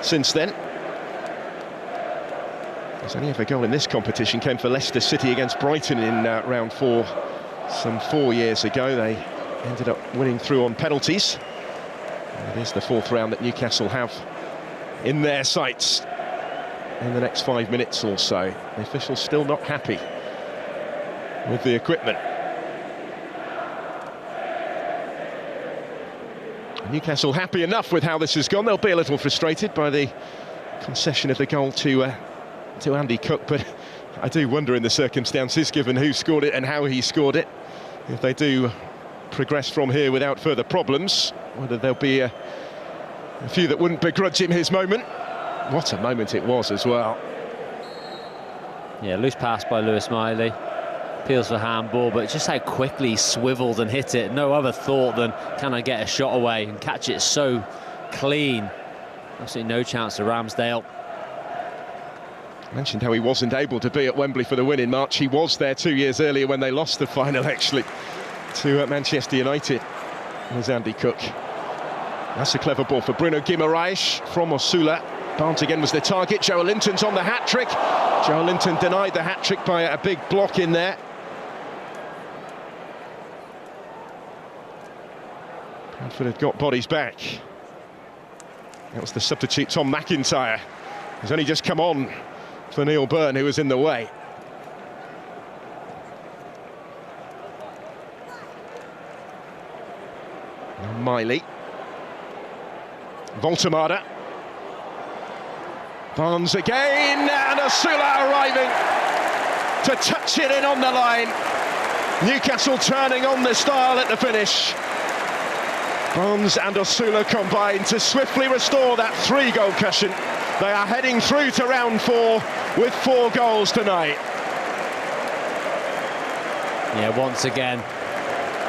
since then. His only ever goal in this competition came for Leicester City against Brighton in round 4 some 4 years ago. They ended up winning through on penalties. It is the 4th round that Newcastle have in their sights in the next 5 minutes or so. The officials still not happy with the equipment. Newcastle happy enough with how this has gone. They'll be a little frustrated by the concession of the goal to Andy Cook, but I do wonder in the circumstances, given who scored it and how he scored it, if they do progress from here without further problems, whether there'll be a few that wouldn't begrudge him his moment. What a moment it was as well. Yeah, loose pass by Lewis Miley. Appeals for handball, but just how quickly he swiveled and hit it. No other thought than, can I get a shot away and catch it so clean. Absolutely no chance to Ramsdale. I mentioned how he wasn't able to be at Wembley for the win in March. He was there 2 years earlier when they lost the final, actually, to Manchester United. There's Andy Cook. That's a clever ball for Bruno Guimaraes from Osula. Barnes again was the target. Joe Linton's on the hat-trick. Joe Linton denied the hat-trick by a big block in there. Bradford had got bodies back. That was the substitute Tom McIntyre. He's only just come on for Neil Byrne, who was in the way. Miley. Voltemada. Barnes again, and Osula arriving to touch it in on the line. Newcastle turning on the style at the finish. Barnes and Osula combine to swiftly restore that 3-goal cushion. They are heading through to round 4 with 4 goals tonight. Yeah, once again,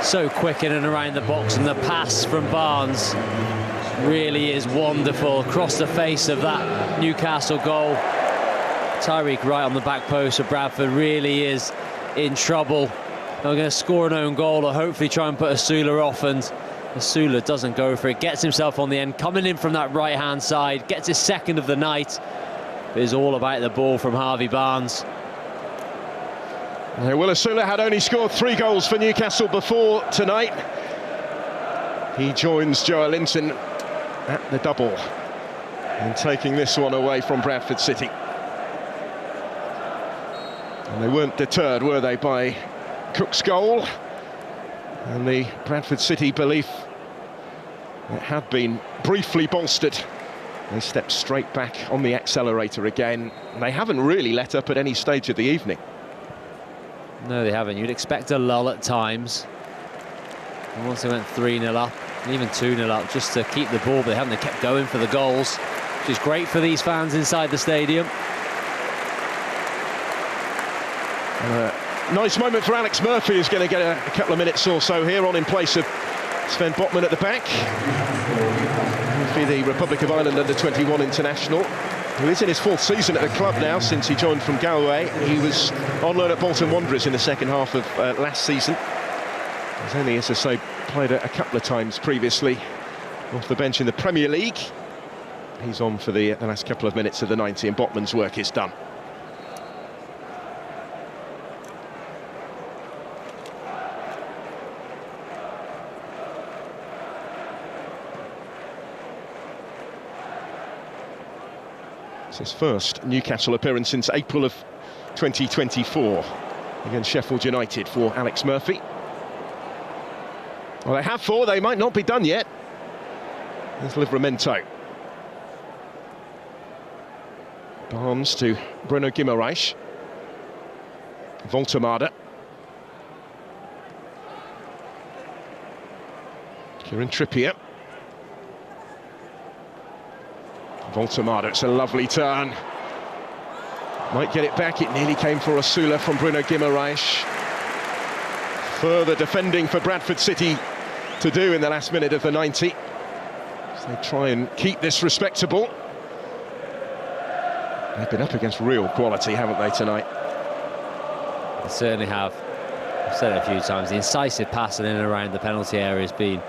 so quick in and around the box, and the pass from Barnes really is wonderful across the face of that Newcastle goal. Tyreek right on the back post of Bradford really is in trouble. They're going to score an own goal or hopefully try and put Osula off, and Osula doesn't go for it, gets himself on the end, coming in from that right-hand side, gets his second of the night. It is all about the ball from Harvey Barnes. Will Osula had only scored 3 goals for Newcastle before tonight. He joins Joe Linton at the double and taking this one away from Bradford City. And they weren't deterred, were they, by Cook's goal and the Bradford City belief that had been briefly bolstered. They stepped straight back on the accelerator again. They haven't really let up at any stage of the evening. No, they haven't. You'd expect a lull at times. And once they went 3-0 up, and even 2-0 up, just to keep the ball, but they haven't. They kept going for the goals, which is great for these fans inside the stadium. Nice moment for Alex Murphy, who's going to get a couple of minutes or so here on in place of Sven Botman at the back. Murphy, the Republic of Ireland under-21 international, who is in his 4th season at the club now since he joined from Galway. He was on loan at Bolton Wanderers in the second half of last season. He's only, as I say, played a couple of times previously off the bench in the Premier League. He's on for the last couple of minutes of the 90, and Botman's work is done. It's his first Newcastle appearance since April of 2024 against Sheffield United for Alex Murphy. Well, they have 4, they might not be done yet. There's Livramento. Barnes to Bruno Guimaraes. Voltemada. Kieran Trippier. Voltemada, it's a lovely turn. Might get it back, it nearly came for Osula from Bruno Guimaraes. Further defending for Bradford City to do in the last minute of the 90. So they try and keep this respectable. They've been up against real quality, haven't they, tonight? They certainly have. I've said it a few times, the incisive passing in and around the penalty area has been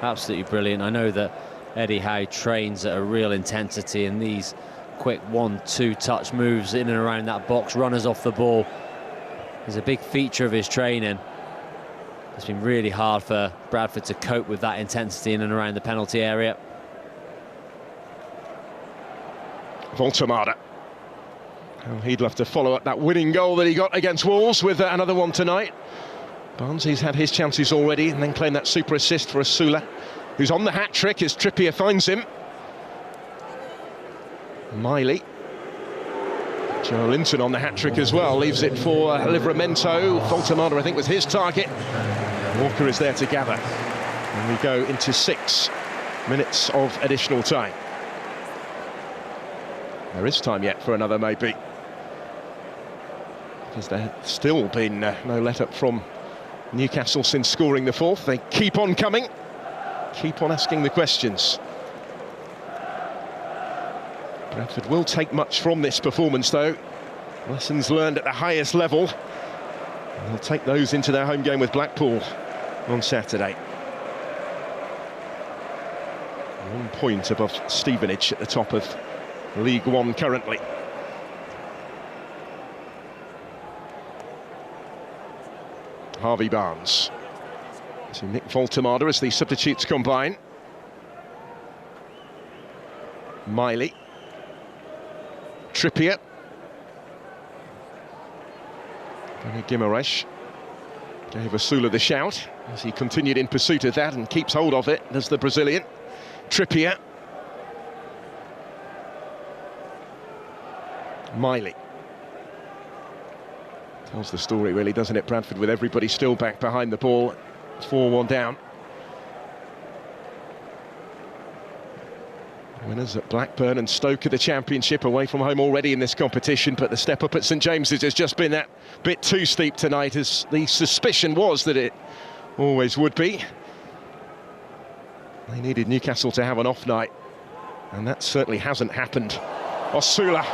absolutely brilliant. I know that Eddie Howe trains at a real intensity, and these quick 1-2 touch moves in and around that box, runners off the ball, is a big feature of his training. It's been really hard for Bradford to cope with that intensity in and around the penalty area. Voltemada. Well, he'd love to follow up that winning goal that he got against Wolves with another one tonight. Barnes, he's had his chances already, and then claimed that super assist for Osula, who's on the hat-trick as Trippier finds him. Miley. Joe Linton on the hat-trick as well, leaves it for Livramento. Voltemada, I think, was his target. Walker is there to gather. And we go into 6 minutes of additional time. There is time yet for another, maybe. Because there's still been no let-up from Newcastle since scoring the 4th. They keep on coming. Keep on asking the questions. Bradford will take much from this performance, though. Lessons learned at the highest level. And they'll take those into their home game with Blackpool on Saturday. 1 point above Stevenage at the top of League One currently. Harvey Barnes to Nick Voltemada as the substitutes combine. Miley, Trippier, Guimaraes gave Asula the shout as he continued in pursuit of that and keeps hold of it, does the Brazilian. Trippier, Miley. Tells the story really, doesn't it, Bradford, with everybody still back behind the ball, 4-1 down. Winners at Blackburn and Stoke of the Championship, away from home already in this competition, but the step up at St James's has just been that bit too steep tonight, as the suspicion was that it always would be. They needed Newcastle to have an off night, and that certainly hasn't happened. Osula,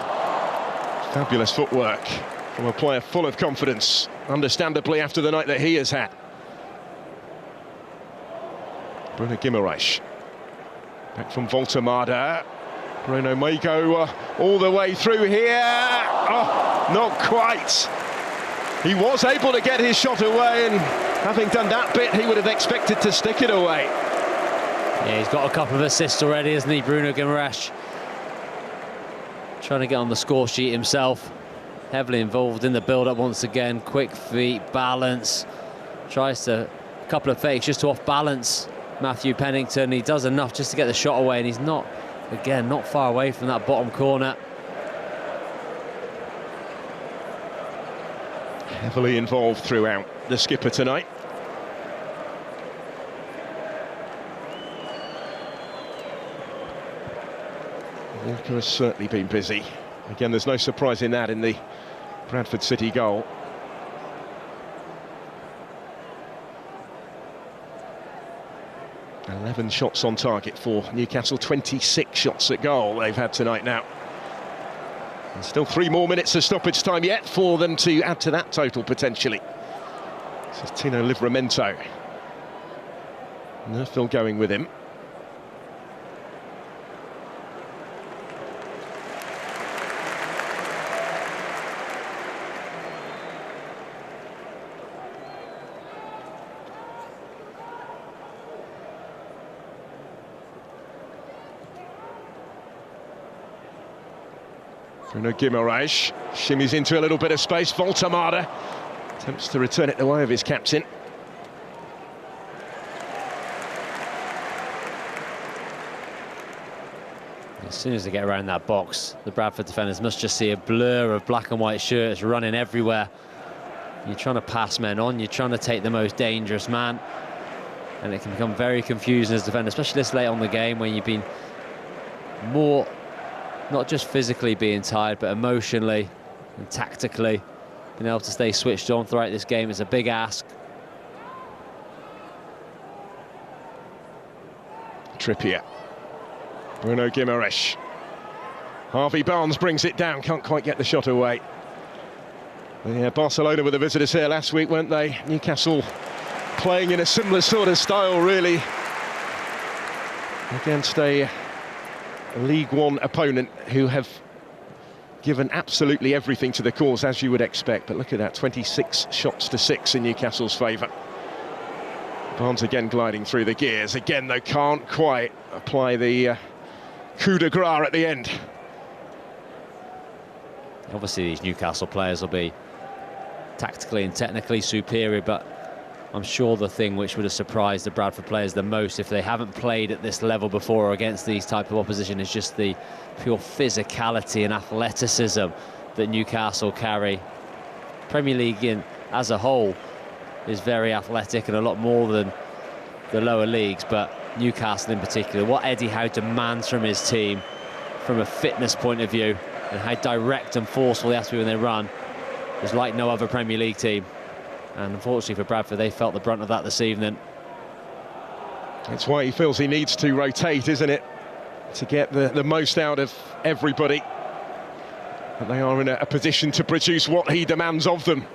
fabulous footwork from a player full of confidence, understandably after the night that he has had. Bruno Guimaraes. Back from Voltemada. Bruno may go all the way through here. Oh, not quite. He was able to get his shot away, and having done that bit, he would have expected to stick it away. Yeah, he's got a couple of assists already, hasn't he, Bruno Guimaraes? Trying to get on the score sheet himself. Heavily involved in the build-up once again. Quick feet, balance. Tries to, a couple of fakes just to off-balance Matthew Pennington. He does enough just to get the shot away, and he's not, again, not far away from that bottom corner. Heavily involved throughout, the skipper tonight. Walker has certainly been busy. Again, there's no surprise in that in the Bradford City goal. ...11 shots on target for Newcastle, 26 shots at goal they've had tonight now. And still 3 more minutes of stoppage time yet for them to add to that total, potentially. This is Tino Livramento. Nerfville going with him. Bruno Guimaraes shimmies into a little bit of space. Voltemada attempts to return it the way of his captain. As soon as they get around that box, the Bradford defenders must just see a blur of black and white shirts running everywhere. You're trying to pass men on, you're trying to take the most dangerous man, and it can become very confusing as a defender, especially this late on the game when you've been more, not just physically being tired, but emotionally and tactically being able to stay switched on throughout this game is a big ask. Trippier. Bruno Guimaraes. Harvey Barnes brings it down, can't quite get the shot away. Yeah, Barcelona were the visitors here last week, weren't they? Newcastle playing in a similar sort of style, really, against a League One opponent who have given absolutely everything to the cause, as you would expect. But look at that, 26 shots to 6 in Newcastle's favour. Barnes again gliding through the gears. Again, though, can't quite apply the coup de grace at the end. Obviously, these Newcastle players will be tactically and technically superior, but I'm sure the thing which would have surprised the Bradford players the most, if they haven't played at this level before or against these type of opposition, is just the pure physicality and athleticism that Newcastle carry. Premier League as a whole is very athletic and a lot more than the lower leagues, but Newcastle in particular, what Eddie Howe demands from his team from a fitness point of view and how direct and forceful they have to be when they run is like no other Premier League team. And unfortunately for Bradford, they felt the brunt of that this evening. That's why he feels he needs to rotate, isn't it? to get the most out of everybody. But they are in a position to produce what he demands of them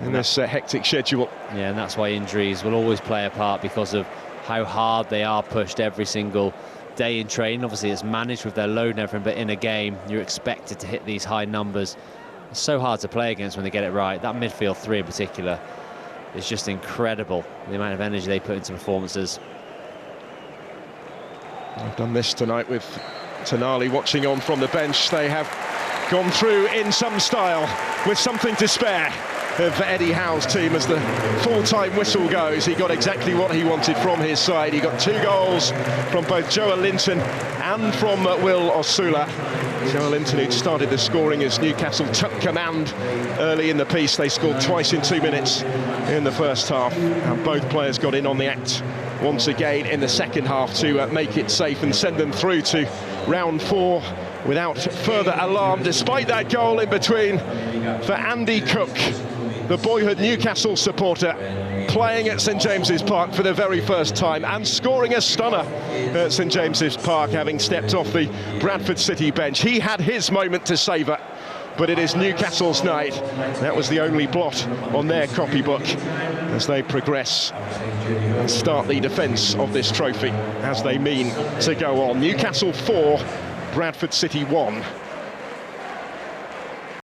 in this hectic schedule. Yeah, and that's why injuries will always play a part, because of how hard they are pushed every single day in training. Obviously it's managed with their load and everything, but in a game you're expected to hit these high numbers. It's so hard to play against when they get it right. That midfield three in particular is just incredible, the amount of energy they put into performances. I've done this tonight with Tonali watching on from the bench. They have gone through in some style, with something to spare, of Eddie Howe's team as the full-time whistle goes. He got exactly what he wanted from his side. He got 2 goals from both Joel Linton and from Will Osula. Joel Linton, who started the scoring as Newcastle took command early in the piece. They scored twice in 2 minutes in the first half, and both players got in on the act once again in the second half to make it safe and send them through to round 4 without further alarm, despite that goal in between for Andy Cook, the boyhood Newcastle supporter, playing at St James's Park for the very first time and scoring a stunner at St James's Park, having stepped off the Bradford City bench. He had his moment to savour, but it is Newcastle's night. That was the only blot on their copybook as they progress and start the defence of this trophy, as they mean to go on. Newcastle 4, Bradford City 1.